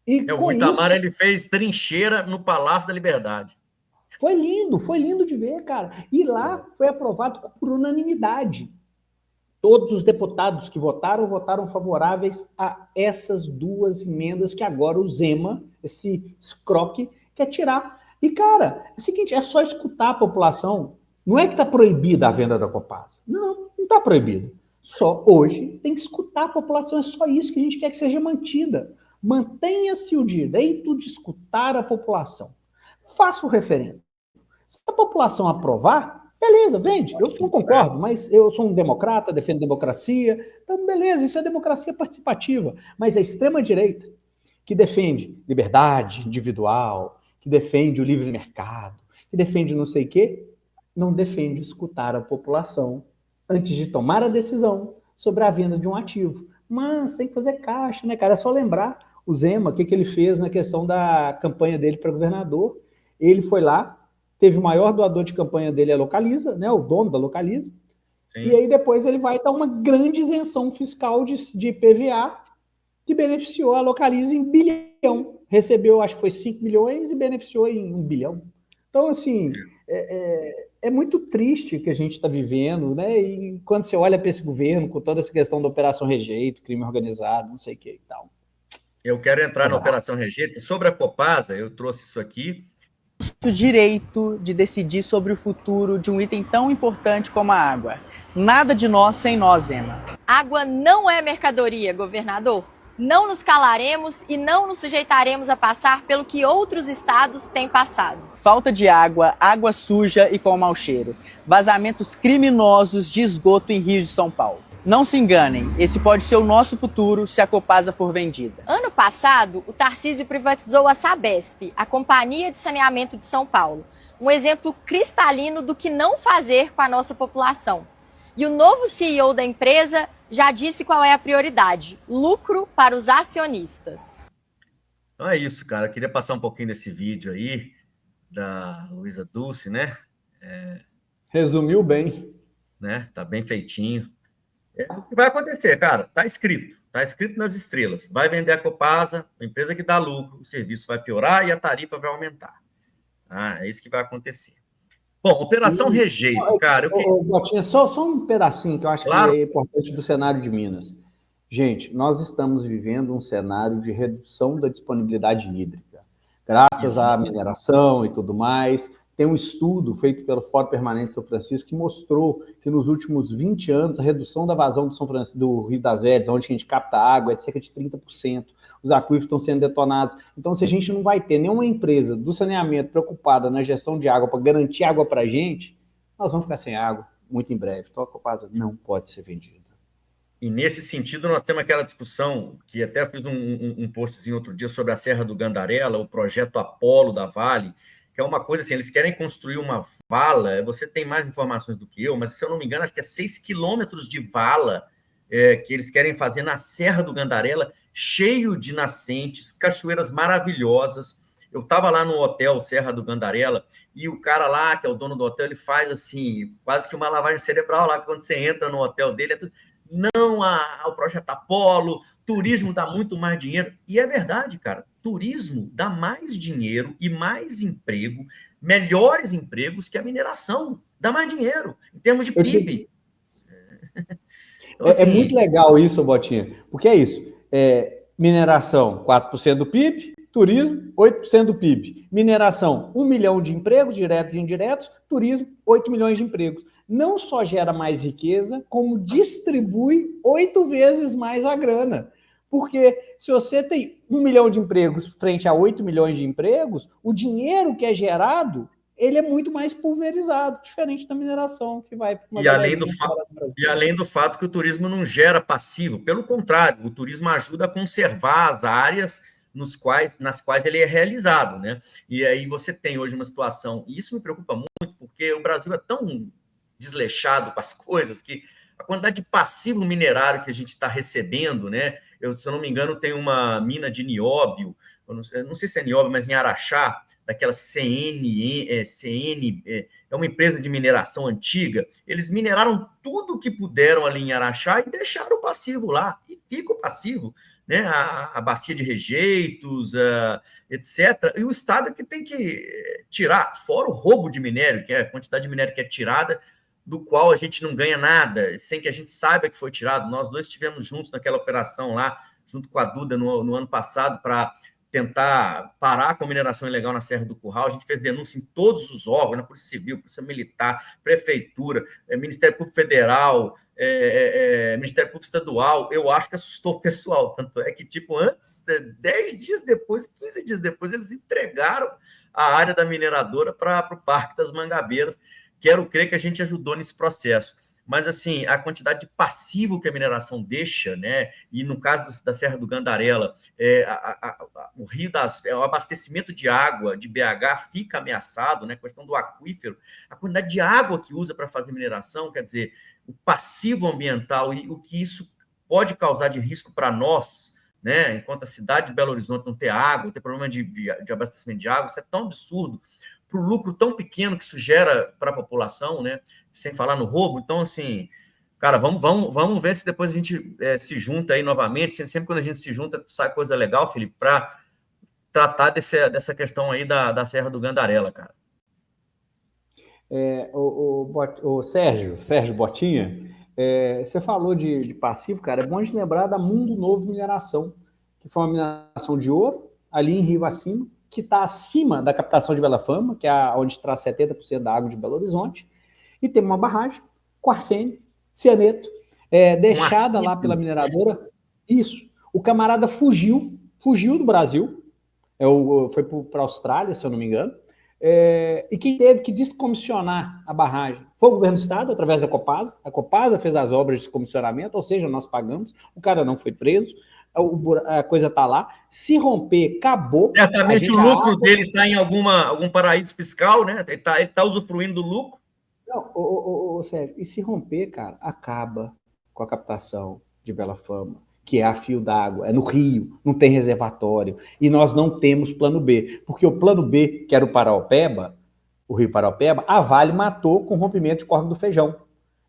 e O com Itamar, isso... ele fez trincheira no Palácio da Liberdade. Foi lindo de ver, cara. E lá foi aprovado por unanimidade. Todos os deputados que votaram favoráveis a essas 2 emendas que agora o Zema, esse escroque, quer tirar. E, cara, é o seguinte, é só escutar a população. Não é que está proibida a venda da Copasa. Não está proibida. Só hoje tem que escutar a população. É só isso que a gente quer que seja mantida. Mantenha-se o direito de escutar a população. Faça o referendo. Se a população aprovar, beleza, vende. Eu não concordo, mas eu sou um democrata, defendo democracia. Então, beleza, isso é democracia participativa. Mas a extrema-direita, que defende liberdade individual, que defende o livre mercado, que defende não sei o quê, não defende escutar a população antes de tomar a decisão sobre a venda de um ativo. Mas tem que fazer caixa, né, cara? É só lembrar o Zema, o que ele fez na questão da campanha dele para governador. Ele foi lá, teve o maior doador de campanha dele, a Localiza, né, o dono da Localiza. Sim. E aí depois ele vai dar uma grande isenção fiscal de IPVA, que beneficiou a Localiza em bilhão. Recebeu, acho que foi 5 milhões e beneficiou em 1 bilhão. Então, assim, é muito triste o que a gente está vivendo, né? E quando você olha para esse governo, com toda essa questão da Operação Rejeito, crime organizado, não sei o que e tal. Eu quero entrar na Operação Rejeito. Sobre a Copasa, eu trouxe isso aqui. O direito de decidir sobre o futuro de um item tão importante como a água. Nada de nós sem nós, Zema. Água não é mercadoria, governador. Não nos calaremos e não nos sujeitaremos a passar pelo que outros estados têm passado. Falta de água, água suja e com mau cheiro. Vazamentos criminosos de esgoto em rios de São Paulo. Não se enganem, esse pode ser o nosso futuro se a Copasa for vendida. Ano passado, o Tarcísio privatizou a Sabesp, a Companhia de Saneamento de São Paulo. Um exemplo cristalino do que não fazer com a nossa população. E o novo CEO da empresa já disse qual é a prioridade: lucro para os acionistas. Então é isso, cara. Eu queria passar um pouquinho desse vídeo aí da Luísa Dulce, né? Resumiu bem. Né? Tá bem feitinho. O que vai acontecer, cara? Tá escrito nas estrelas. Vai vender a Copasa, a empresa que dá lucro, o serviço vai piorar e a tarifa vai aumentar. É isso que vai acontecer. Bom, Operação Rejeito, cara. Botinha, só um pedacinho que eu acho que é importante do cenário de Minas. Gente, nós estamos vivendo um cenário de redução da disponibilidade hídrica, graças à mineração e tudo mais. Tem um estudo feito pelo Fórum Permanente de São Francisco que mostrou que nos últimos 20 anos a redução da vazão do Rio das Velhas, onde a gente capta água, é de cerca de 30%. Os aquíferos estão sendo detonados. Então, se a gente não vai ter nenhuma empresa do saneamento preocupada na gestão de água para garantir água para a gente, nós vamos ficar sem água muito em breve. Então, a Copasa não pode ser vendida. E nesse sentido, nós temos aquela discussão, que até fiz um postzinho outro dia sobre a Serra do Gandarela, o projeto Apolo da Vale, que é uma coisa assim, eles querem construir uma vala, você tem mais informações do que eu, mas se eu não me engano, acho que é 6 quilômetros de vala que eles querem fazer na Serra do Gandarela, cheio de nascentes, cachoeiras maravilhosas. Eu estava lá no hotel Serra do Gandarela e o cara lá, que é o dono do hotel, ele faz assim, quase que uma lavagem cerebral lá, quando você entra no hotel dele, não o projeto Apolo, turismo dá muito mais dinheiro. E é verdade, cara, turismo dá mais dinheiro e mais emprego, melhores empregos que a mineração, dá mais dinheiro, em termos de PIB. Então, assim, é muito legal isso, Botinha, porque é isso. Mineração, 4% do PIB, Turismo, 8% do PIB. Mineração, 1 milhão de empregos, diretos e indiretos. Turismo, 8 milhões de empregos. Não só gera mais riqueza, como distribui 8 vezes mais a grana. Porque se você tem 1 milhão de empregos frente a 8 milhões de empregos, o dinheiro que é gerado, ele é muito mais pulverizado, diferente da mineração, que vai... E além do fato que o turismo não gera passivo, pelo contrário, o turismo ajuda a conservar as áreas nas quais ele é realizado, né? E aí você tem hoje uma situação, e isso me preocupa muito, porque o Brasil é tão desleixado com as coisas que a quantidade de passivo minerário que a gente está recebendo, né? Se eu não me engano, tem uma mina de nióbio, eu não sei se é nióbio, mas em Araxá, daquela é uma empresa de mineração antiga, eles mineraram tudo que puderam ali em Araxá e deixaram o passivo lá, e fica o passivo, né? A bacia de rejeitos, etc. E o Estado é que tem que tirar, fora o roubo de minério, que é a quantidade de minério que é tirada, do qual a gente não ganha nada, sem que a gente saiba que foi tirado. Nós dois estivemos juntos naquela operação lá, junto com a Duda, no ano passado, para tentar parar com a mineração ilegal na Serra do Curral. A gente fez denúncia em todos os órgãos, na Polícia Civil, Polícia Militar, Prefeitura, Ministério Público Federal, Ministério Público Estadual. Eu acho que assustou o pessoal. Tanto é que, antes, 10 dias depois, 15 dias depois, eles entregaram a área da mineradora para o Parque das Mangabeiras. Quero crer que a gente ajudou nesse processo. Mas, assim, a quantidade de passivo que a mineração deixa, né? E no caso da Serra do Gandarela, o o abastecimento de água de BH fica ameaçado, né? A questão do aquífero, a quantidade de água que usa para fazer mineração, quer dizer, o passivo ambiental e o que isso pode causar de risco para nós, né? Enquanto a cidade de Belo Horizonte não ter água, ter problema de abastecimento de água, isso é tão absurdo, para o lucro tão pequeno que isso gera para a população, né? Sem falar no roubo. Então, assim, cara, vamos ver se depois a gente se junta aí novamente. Sempre quando a gente se junta, sai coisa legal, Felipe, para tratar dessa questão aí da Serra do Gandarela, cara. O Sérgio Botinha, você falou de passivo, cara, é bom a gente lembrar da Mundo Novo Mineração, que foi uma mineração de ouro, ali em Rio Acima, que está acima da captação de Bela Fama, que é onde traz 70% da água de Belo Horizonte, e tem uma barragem com arsênio, cianeto, deixada lá pela mineradora. Isso. O camarada fugiu do Brasil, foi para a Austrália, se eu não me engano, e quem teve que descomissionar a barragem foi o governo do estado, através da Copasa. A Copasa fez as obras de descomissionamento, ou seja, nós pagamos, o cara não foi preso, a coisa está lá. Se romper, acabou. Certamente o lucro dele está em algum paraíso fiscal, né? Ele tá usufruindo do lucro. Não, Sérgio, e se romper, cara, acaba com a captação de Bela Fama, que é a fio d'água, é no Rio, não tem reservatório, e nós não temos plano B, porque o plano B, que era o Paraopeba, o Rio Paraopeba, a Vale matou com o rompimento de Córrego do Feijão.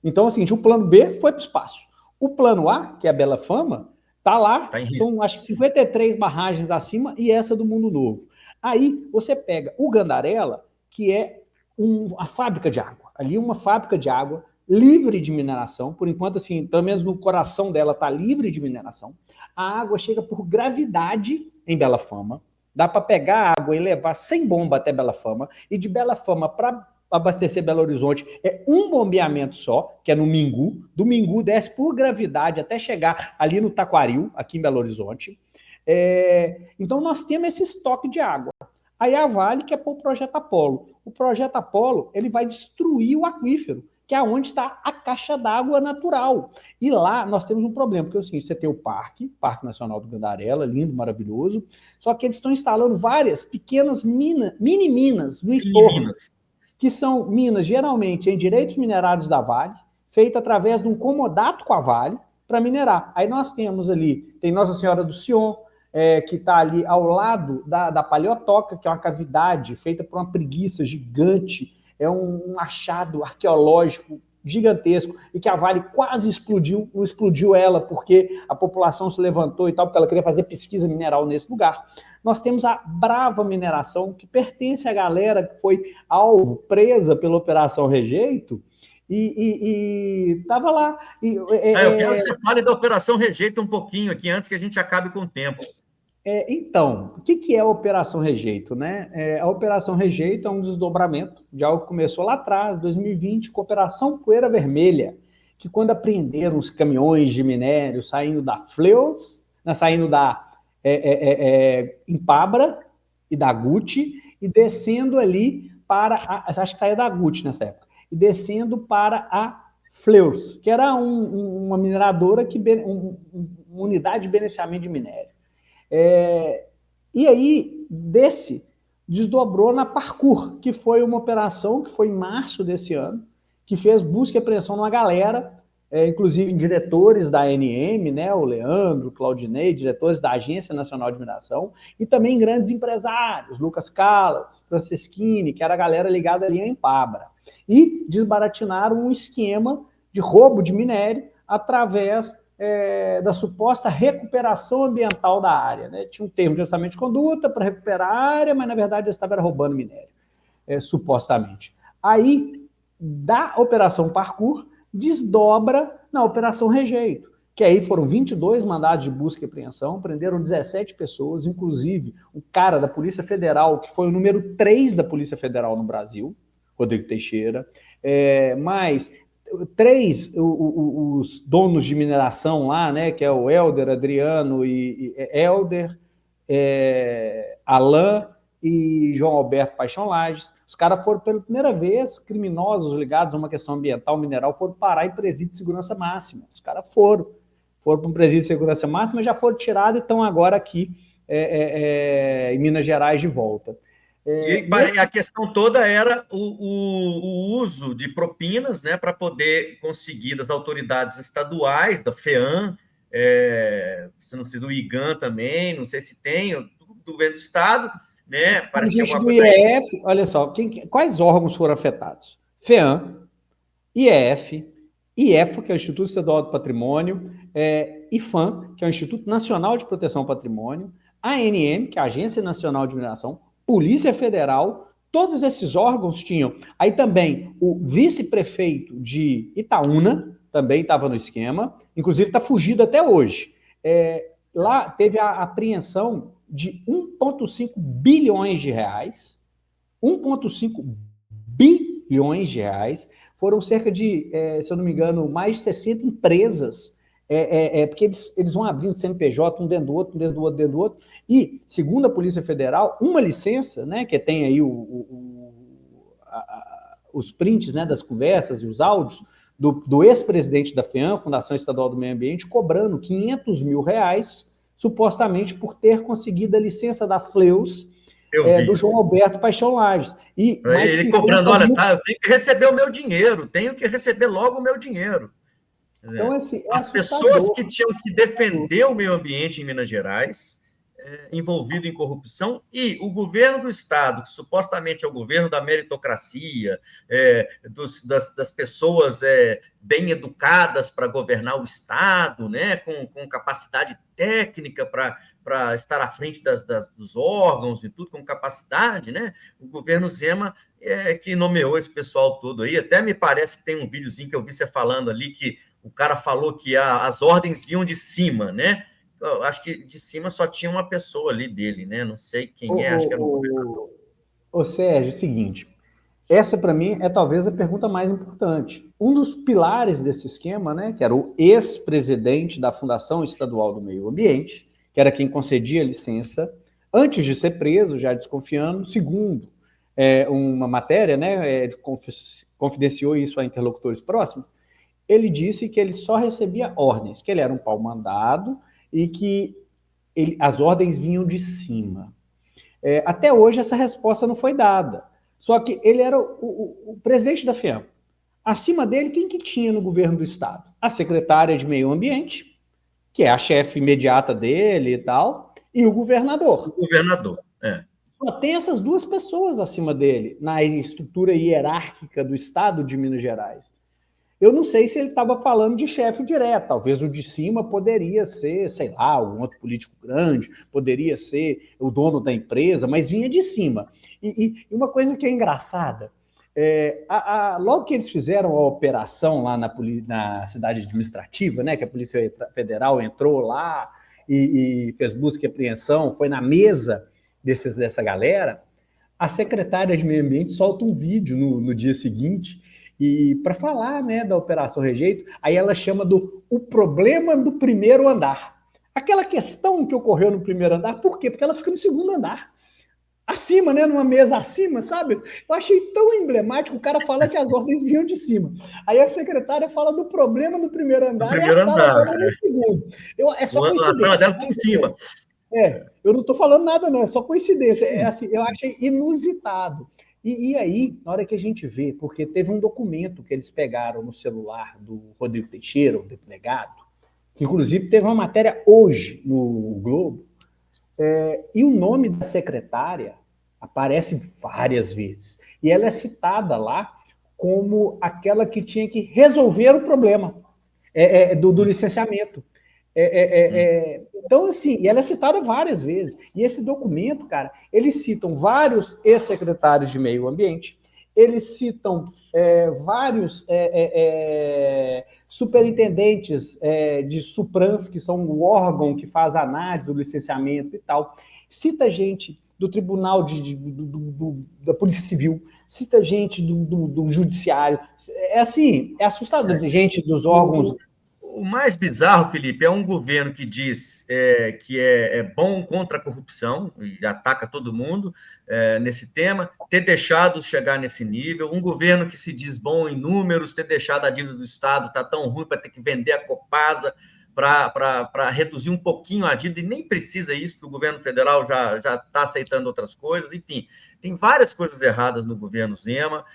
Então, é o seguinte, o plano B foi para o espaço. O plano A, que é a Bela Fama, tá lá, são acho que 53 barragens acima e essa do Mundo Novo. Aí você pega o Gandarela, que é a fábrica de água. Ali uma fábrica de água livre de mineração, por enquanto, assim, pelo menos no coração dela está livre de mineração. A água chega por gravidade em Bela Fama, dá para pegar a água e levar sem bomba até Bela Fama, e de Bela Fama para abastecer Belo Horizonte é um bombeamento só, que é no Mingu. Do Mingu desce por gravidade até chegar ali no Taquaril, aqui em Belo Horizonte. Então nós temos esse estoque de água. Aí a Vale quer pôr o Projeto Apolo. O Projeto Apolo, ele vai destruir o aquífero, que é onde está a caixa d'água natural. E lá nós temos um problema, porque é o seguinte, você tem o Parque Nacional do Gandarela, lindo, maravilhoso, só que eles estão instalando várias pequenas mini minas no entorno, que são minas geralmente em direitos minerários da Vale, feita através de um comodato com a Vale para minerar. Aí nós temos ali, tem Nossa Senhora do Sion, que está ali ao lado da Paleotoca, que é uma cavidade feita por uma preguiça gigante, é um achado arqueológico gigantesco, e que a Vale quase explodiu, não explodiu ela, porque a população se levantou e tal, porque ela queria fazer pesquisa mineral nesse lugar. Nós temos a Brava Mineração, que pertence à galera que foi presa pela Operação Rejeito, e estava lá. Eu quero que você fale da Operação Rejeito um pouquinho aqui, antes que a gente acabe com o tempo. Então, o que é a Operação Rejeito, né? A Operação Rejeito é um desdobramento de algo que começou lá atrás, 2020, com a Operação Poeira Vermelha, que quando apreenderam os caminhões de minério saindo da Fleus, saindo da Impabra e da Gucci, e descendo ali para, acho que saía da Gucci nessa época, e descendo para a Fleus, que era uma mineradora, uma unidade de beneficiamento de minério. E aí, desdobrou na Parkour, que foi uma operação que foi em março desse ano, que fez busca e apreensão numa galera, inclusive em diretores da ANM, né, o Leandro, o Claudinei, diretores da Agência Nacional de Mineração, e também grandes empresários, Lucas Callas, Franceschini, que era a galera ligada ali à Impabra. E desbaratinaram um esquema de roubo de minério através da suposta recuperação ambiental da área, né? Tinha um termo de orçamento de conduta para recuperar a área, mas na verdade eles estavam roubando minério, supostamente. Aí, da Operação Parkour, desdobra na Operação Rejeito, que aí foram 22 mandados de busca e apreensão, prenderam 17 pessoas, inclusive um cara da Polícia Federal, que foi o número 3 da Polícia Federal no Brasil, Rodrigo Teixeira, mas 3, os donos de mineração lá, né, que é o Helder, Adriano e Helder, Alain e João Alberto Paixão Lages. Os caras foram, pela primeira vez, criminosos ligados a uma questão ambiental, mineral, foram parar em presídio de segurança máxima. Os caras foram para um presídio de segurança máxima, já foram tirados e estão agora aqui em Minas Gerais de volta. A questão toda era o uso de propinas, né, para poder conseguir das autoridades estaduais, da FEAM, se não sei, do IGAN também, não sei se tem, do governo do Estado, né? Parece que do IEF, olha só, quais órgãos foram afetados? FEAM, IEF, IEFA, que é o Instituto Estadual do Patrimônio, IFAM, que é o Instituto Nacional de Proteção ao Patrimônio, ANM, que é a Agência Nacional de Mineração, Polícia Federal, todos esses órgãos tinham. Aí também o vice-prefeito de Itaúna também estava no esquema, inclusive está fugido até hoje. Lá teve a apreensão de 1,5 bilhões de reais, 1,5 bilhões de reais, foram cerca de, se eu não me engano, mais de 60 empresas, porque eles vão abrindo CNPJ um dentro do outro, dentro do outro, e, segundo a Polícia Federal, uma licença, né, que tem aí os prints, né, das conversas e os áudios do ex-presidente da FEAM, Fundação Estadual do Meio Ambiente, cobrando R$500 mil, supostamente por ter conseguido a licença da Fleus, do João Alberto Paixão Lages. Ele cobrando, olha, eu tenho que receber o meu dinheiro, tenho que receber logo o meu dinheiro. Então, as pessoas que tinham que defender o meio ambiente em Minas Gerais, envolvido em corrupção, e o governo do Estado, que supostamente é o governo da meritocracia, das pessoas bem educadas para governar o Estado, né, com capacidade técnica para estar à frente dos órgãos e tudo, com capacidade, né? O governo Zema que nomeou esse pessoal todo aí. Até me parece que tem um videozinho que eu vi você falando ali, que o cara falou que as ordens vinham de cima, né? Eu acho que de cima só tinha uma pessoa ali dele, né? Não sei quem acho que era o governador. Sérgio, é o seguinte, essa para mim é talvez a pergunta mais importante. Um dos pilares desse esquema, né, que era o ex-presidente da Fundação Estadual do Meio Ambiente, que era quem concedia a licença, antes de ser preso, já desconfiando, segundo uma matéria, né, confidenciou isso a interlocutores próximos, ele disse que ele só recebia ordens, que ele era um pau-mandado e que as ordens vinham de cima. Até hoje essa resposta não foi dada. Só que ele era o presidente da FEAM. Acima dele, quem que tinha no governo do Estado? A secretária de Meio Ambiente, que é a chefe imediata dele e tal, e o governador. O governador, Só tem essas duas pessoas acima dele, na estrutura hierárquica do Estado de Minas Gerais. Eu não sei se ele estava falando de chefe direto, talvez o de cima poderia ser, sei lá, um outro político grande, poderia ser o dono da empresa, mas vinha de cima. E uma coisa que é engraçada, logo que eles fizeram a operação lá na cidade administrativa, né, que a Polícia Federal entrou lá e fez busca e apreensão, foi na mesa dessa galera, a secretária de Meio Ambiente solta um vídeo no dia seguinte e para falar, né, da Operação Rejeito, aí ela chama o problema do primeiro andar. Aquela questão que ocorreu no primeiro andar, por quê? Porque ela fica no segundo andar. Acima, né? Numa mesa acima, sabe? Eu achei tão emblemático, o cara fala que as ordens vinham de cima. Aí a secretária fala do problema do primeiro andar e a sala dela no segundo. É só coincidência. A sala dela tá em cima. Eu não estou falando nada, não, é só coincidência. Assim, eu achei inusitado. E aí, na hora que a gente vê, porque teve um documento que eles pegaram no celular do Rodrigo Teixeira, o delegado, que inclusive teve uma matéria hoje no Globo, e o nome da secretária aparece várias vezes. E ela é citada lá como aquela que tinha que resolver o problema do licenciamento. Então, assim, e ela é citada várias vezes. E esse documento, cara, eles citam vários ex-secretários de meio ambiente, eles citam vários superintendentes de Suprans, que são o órgão que faz a análise do licenciamento e tal. Cita gente do Tribunal da Polícia Civil, cita gente do Judiciário. Assim, é assustador. Gente dos órgãos... O mais bizarro, Felipe, é um governo que diz que é bom contra a corrupção e ataca todo mundo nesse tema, ter deixado chegar nesse nível, um governo que se diz bom em números, ter deixado a dívida do Estado estar tão ruim para ter que vender a Copasa para reduzir um pouquinho a dívida, e nem precisa isso, porque o governo federal já está aceitando outras coisas, enfim, tem várias coisas erradas no governo Zema,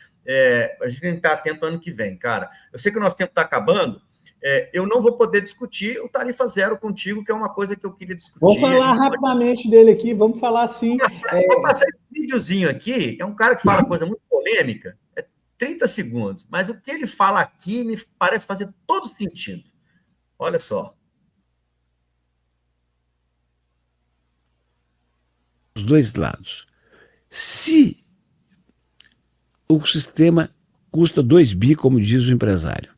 a gente tem que estar atento ano que vem, cara. Eu sei que o nosso tempo está acabando, eu não vou poder discutir o Tarifa Zero contigo, que é uma coisa que eu queria discutir. Vou falar rapidamente dele aqui, vamos falar assim. Vou passar esse videozinho aqui, é um cara que fala coisa muito polêmica, 30 segundos, mas o que ele fala aqui me parece fazer todo sentido. Olha só. Os dois lados. Se o sistema custa 2 bi, como diz o empresário,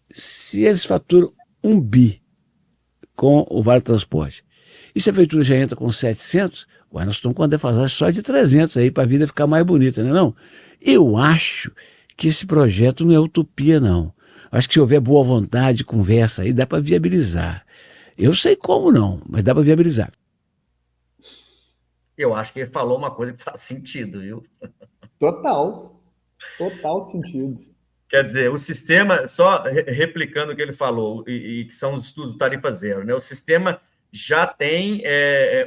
se eles faturam 1 bi com o Vale Transporte, e se a prefeitura já entra com 700, nós estamos com a defasagem só de 300 aí para a vida ficar mais bonita, né? Não? Eu acho que esse projeto não é utopia, não. Acho que se houver boa vontade, conversa aí, dá para viabilizar. Eu sei como não, mas dá para viabilizar. Eu acho que ele falou uma coisa que faz sentido, viu? Total sentido. Quer dizer, o sistema, só replicando o que ele falou, e que são os estudos do Tarifa Zero, né? O sistema já tem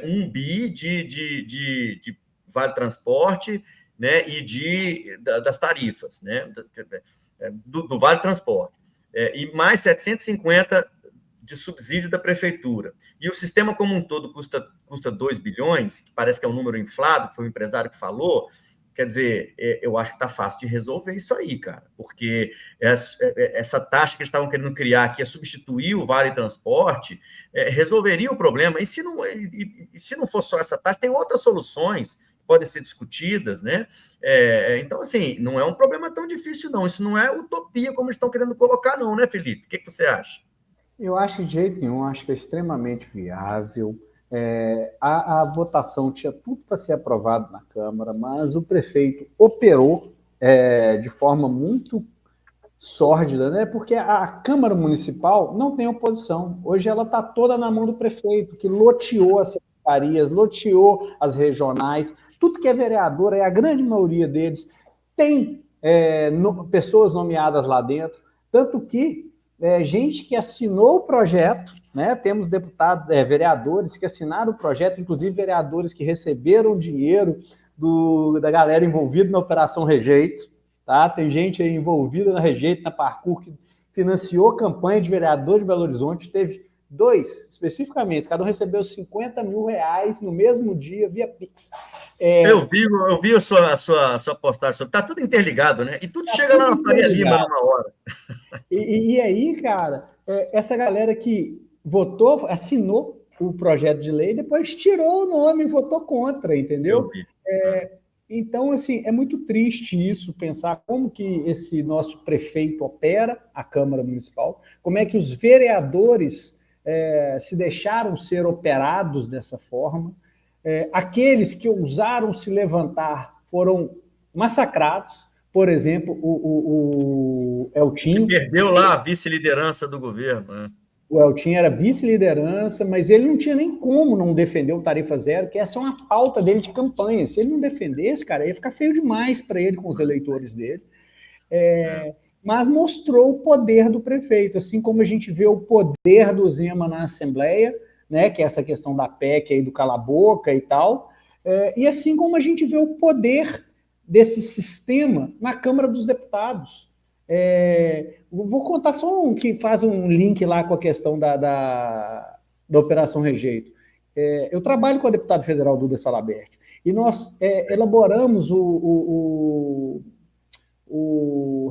1 bi de Vale Transporte, né? E das tarifas, né? Do Vale Transporte. E mais 750 de subsídio da prefeitura. E o sistema como um todo custa 2 bilhões, que parece que é um número inflado, que foi o empresário que falou. Quer dizer, eu acho que está fácil de resolver isso aí, cara, porque essa taxa que eles estavam querendo criar, que é substituir o Vale Transporte, resolveria o problema. E se não for só essa taxa, tem outras soluções que podem ser discutidas, né? Então, assim, não é um problema tão difícil, não. Isso não é utopia como eles estão querendo colocar, não, né, Felipe? O que você acha? Eu acho que de jeito nenhum, acho que é extremamente viável. A votação tinha tudo para ser aprovado na Câmara, mas o prefeito operou de forma muito sórdida, né? Porque a Câmara Municipal não tem oposição. Hoje ela está toda na mão do prefeito, que loteou as secretarias, loteou as regionais, tudo que é vereador, a grande maioria deles tem pessoas nomeadas lá dentro, tanto que gente que assinou o projeto, né? Temos deputados, vereadores que assinaram o projeto, inclusive vereadores que receberam dinheiro da galera envolvida na Operação Rejeito, tá? Tem gente aí envolvida na Rejeito, na Parkour, que financiou campanha de vereador de Belo Horizonte, teve 2, especificamente, cada um recebeu 50 mil reais no mesmo dia, via Pix. Eu vi a sua postagem, está tudo interligado, né? E tudo chega lá na Faria Lima numa hora. E aí, cara, essa galera que votou, assinou o projeto de lei, depois tirou o nome e votou contra, entendeu? Então, assim, é muito triste isso, pensar como que esse nosso prefeito opera a Câmara Municipal, como é que os vereadores se deixaram ser operados dessa forma. Aqueles que ousaram se levantar foram massacrados. Por exemplo, o Eltinho. Que perdeu lá a vice-liderança do governo, né? O Eltinho era vice-liderança, mas ele não tinha nem como não defender o Tarifa Zero, que essa é uma pauta dele de campanha. Se ele não defendesse, cara, ia ficar feio demais para ele com os eleitores dele. Mas mostrou o poder do prefeito, assim como a gente vê o poder do Zema na Assembleia, né, que é essa questão da PEC aí do cala-boca e tal, e assim como a gente vê o poder desse sistema na Câmara dos Deputados. Vou contar só um que faz um link lá com a questão da Operação Rejeito. Eu trabalho com a deputada federal Duda Salabert, e nós elaboramos o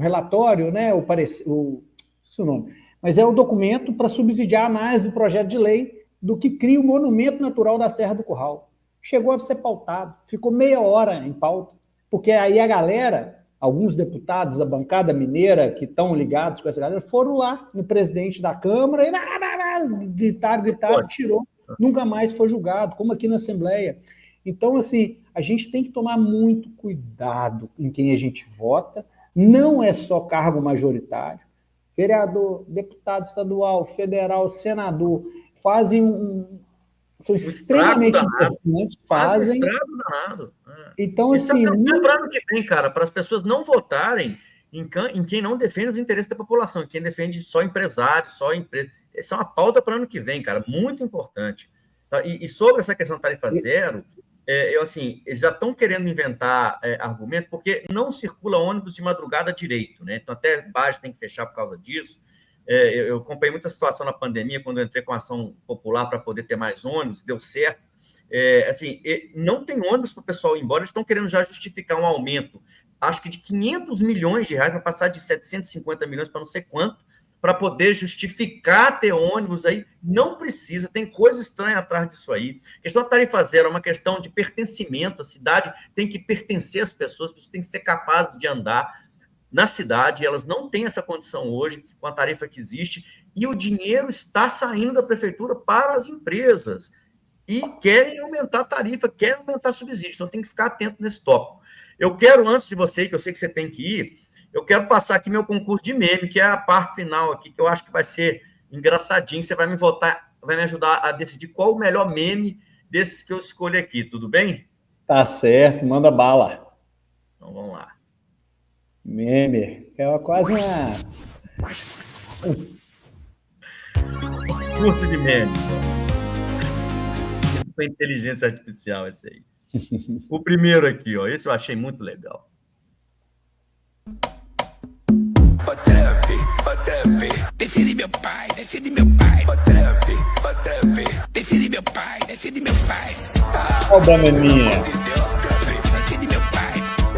relatório, né, seu nome, mas é o documento para subsidiar a análise do projeto de lei do que cria o Monumento Natural da Serra do Curral. Chegou a ser pautado, ficou meia hora em pauta, porque aí a galera, alguns deputados da bancada mineira que estão ligados com essa galera, foram lá no presidente da Câmara e gritaram, tirou. Nunca mais foi julgado, como aqui na Assembleia. Então, assim, a gente tem que tomar muito cuidado em quem a gente vota. Não é só cargo majoritário. Vereador, deputado estadual, federal, senador, são extremamente importantes, fazem. Danado. Então, assim. Lembrando que tem, cara, para as pessoas não votarem em quem não defende os interesses da população, em quem defende só empresários, só empresa. Essa é uma pauta para o ano que vem, cara, muito importante. Tá? E sobre essa questão da tarifa zero, eles já estão querendo inventar argumento, porque não circula ônibus de madrugada direito, né? Então, até baixo tem que fechar por causa disso. Eu acompanhei muita situação na pandemia, quando eu entrei com a ação popular para poder ter mais ônibus, deu certo. Não tem ônibus para o pessoal ir embora, eles estão querendo já justificar um aumento, acho que de 500 milhões de reais, para passar de 750 milhões para não sei quanto, para poder justificar ter ônibus aí. Não precisa, tem coisa estranha atrás disso aí. A questão da tarifa zero é uma questão de pertencimento, a cidade tem que pertencer às pessoas têm que ser capazes de andar na cidade, elas não têm essa condição hoje com a tarifa que existe, e o dinheiro está saindo da prefeitura para as empresas, e querem aumentar a tarifa, querem aumentar subsídio, então tem que ficar atento nesse tópico. Eu quero, antes de você, que eu sei que você tem que ir, eu quero passar aqui meu concurso de meme, que é a parte final aqui, que eu acho que vai ser engraçadinho, você vai me ajudar a decidir qual o melhor meme desses que eu escolho aqui, tudo bem? Tá certo, manda bala. Então vamos lá. Meme, é quase uma... Curso de meme. Isso foi inteligência artificial, esse aí. O primeiro aqui, ó, esse eu achei muito legal. Ô Trump, defende meu pai, defende meu pai. Ô Trump, defende meu pai, defende meu pai. Ó a bananinha. Defende meu pai.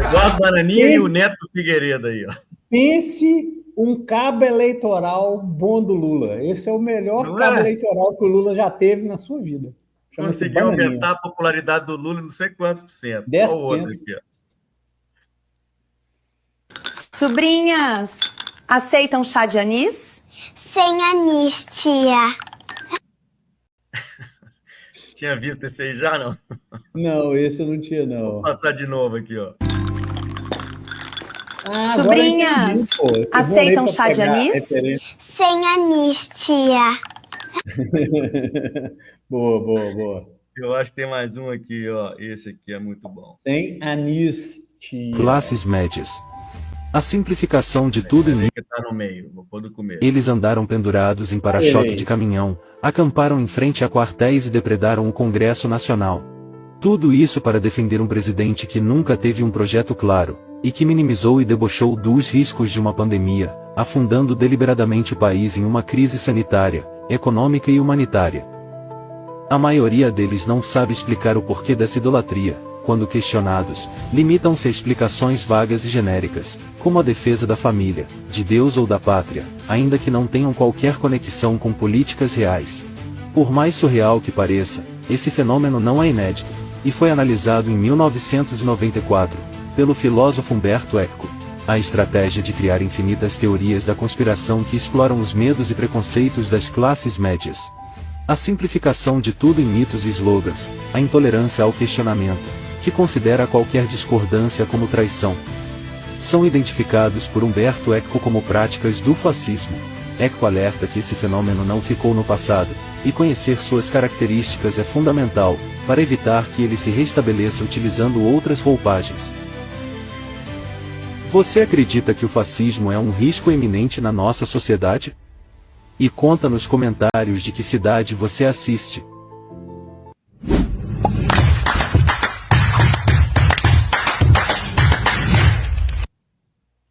Igual a bananinha e o Neto Figueiredo aí, ó. Pense um cabo eleitoral bom do Lula. Esse é o melhor cabo eleitoral que o Lula já teve na sua vida. Conseguiu aumentar a popularidade do Lula não sei quantos por cento. 10%. Olha o outro aqui, ó. Sobrinhas, aceitam chá de anis? Sem anis, tia. Tinha visto esse aí já, não? Não, esse eu não tinha, não. Vou passar de novo aqui, ó. Sobrinhas, entendi, aceitam chá de anis? Sem anis, tia. Boa. Eu acho que tem mais um aqui, ó. Esse aqui é muito bom. Sem anis, tia. Classes médias. A simplificação de tudo em que tá no meio, vou pôr do começo. Eles andaram pendurados em para-choque de caminhão, acamparam em frente a quartéis e depredaram o Congresso Nacional. Tudo isso para defender um presidente que nunca teve um projeto claro, e que minimizou e debochou dos riscos de uma pandemia, afundando deliberadamente o país em uma crise sanitária, econômica e humanitária. A maioria deles não sabe explicar o porquê dessa idolatria. Quando questionados, limitam-se a explicações vagas e genéricas, como a defesa da família, de Deus ou da pátria, ainda que não tenham qualquer conexão com políticas reais. Por mais surreal que pareça, esse fenômeno não é inédito, e foi analisado em 1994, pelo filósofo Humberto Eco. A estratégia de criar infinitas teorias da conspiração que exploram os medos e preconceitos das classes médias, A simplificação de tudo em mitos e slogans, a intolerância ao questionamento, que considera qualquer discordância como traição. São identificados por Umberto Eco como práticas do fascismo. Eco alerta que esse fenômeno não ficou no passado, e conhecer suas características é fundamental, para evitar que ele se restabeleça utilizando outras roupagens. Você acredita que o fascismo é um risco iminente na nossa sociedade? E conta nos comentários de que cidade você assiste.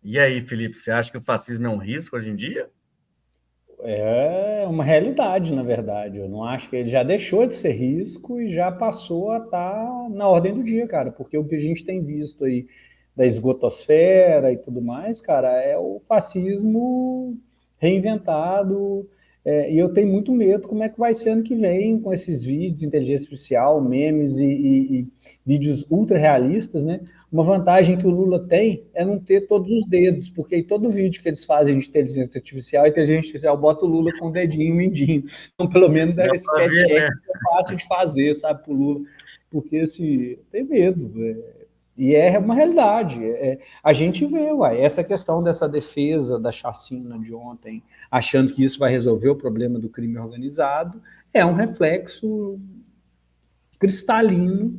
E aí, Felipe, você acha que o fascismo é um risco hoje em dia? É uma realidade, na verdade. Eu não acho que ele já deixou de ser risco e já passou a estar na ordem do dia, cara, porque o que a gente tem visto aí da esgotosfera e tudo mais, cara, é o fascismo reinventado, e eu tenho muito medo como é que vai ser ano que vem com esses vídeos, inteligência artificial, memes e vídeos ultra realistas, né? Uma vantagem que o Lula tem é não ter todos os dedos, porque em todo vídeo que eles fazem de inteligência artificial, a inteligência artificial bota o Lula com o dedinho mindinho. Então, pelo menos, dá esse pé check, né? É fácil de fazer, sabe, pro Lula. Porque, assim, tem medo, e é uma realidade. A gente vê, essa questão dessa defesa da chacina de ontem, achando que isso vai resolver o problema do crime organizado, é um reflexo cristalino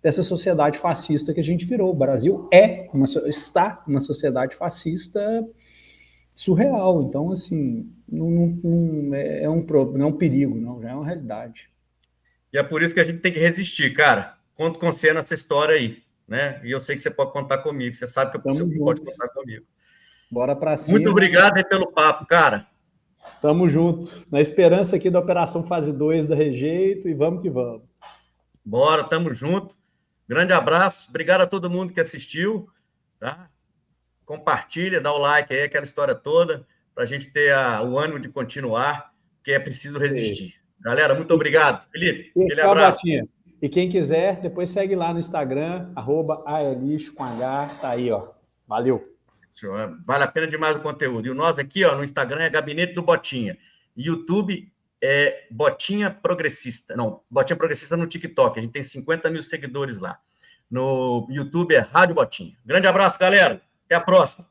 dessa sociedade fascista que a gente virou. O Brasil está uma sociedade fascista surreal. Então, assim, não é um perigo, não, já é uma realidade. E é por isso que a gente tem que resistir, cara. Conto com você nessa história aí, né? E eu sei que você pode contar comigo. Você sabe que você pode contar comigo. Bora pra cima. Muito obrigado aí pelo papo, cara. Tamo junto. Na esperança aqui da Operação Fase 2 da Rejeito e vamos que vamos. Bora, tamo junto. Grande abraço. Obrigado a todo mundo que assistiu, tá? Compartilha, dá o like aí, aquela história toda, para a gente ter o ânimo de continuar, porque é preciso resistir. Galera, muito obrigado. Felipe, aquele abraço. Batinha. E quem quiser, depois segue lá no Instagram, @aelixo com H, tá aí, ó. Valeu. Vale a pena demais o conteúdo. E o nosso aqui, ó, no Instagram é Gabinete do Botinha. YouTube é Botinha Progressista. Não, Botinha Progressista no TikTok. A gente tem 50 mil seguidores lá. No YouTube é Rádio Botinha. Grande abraço, galera. Até a próxima.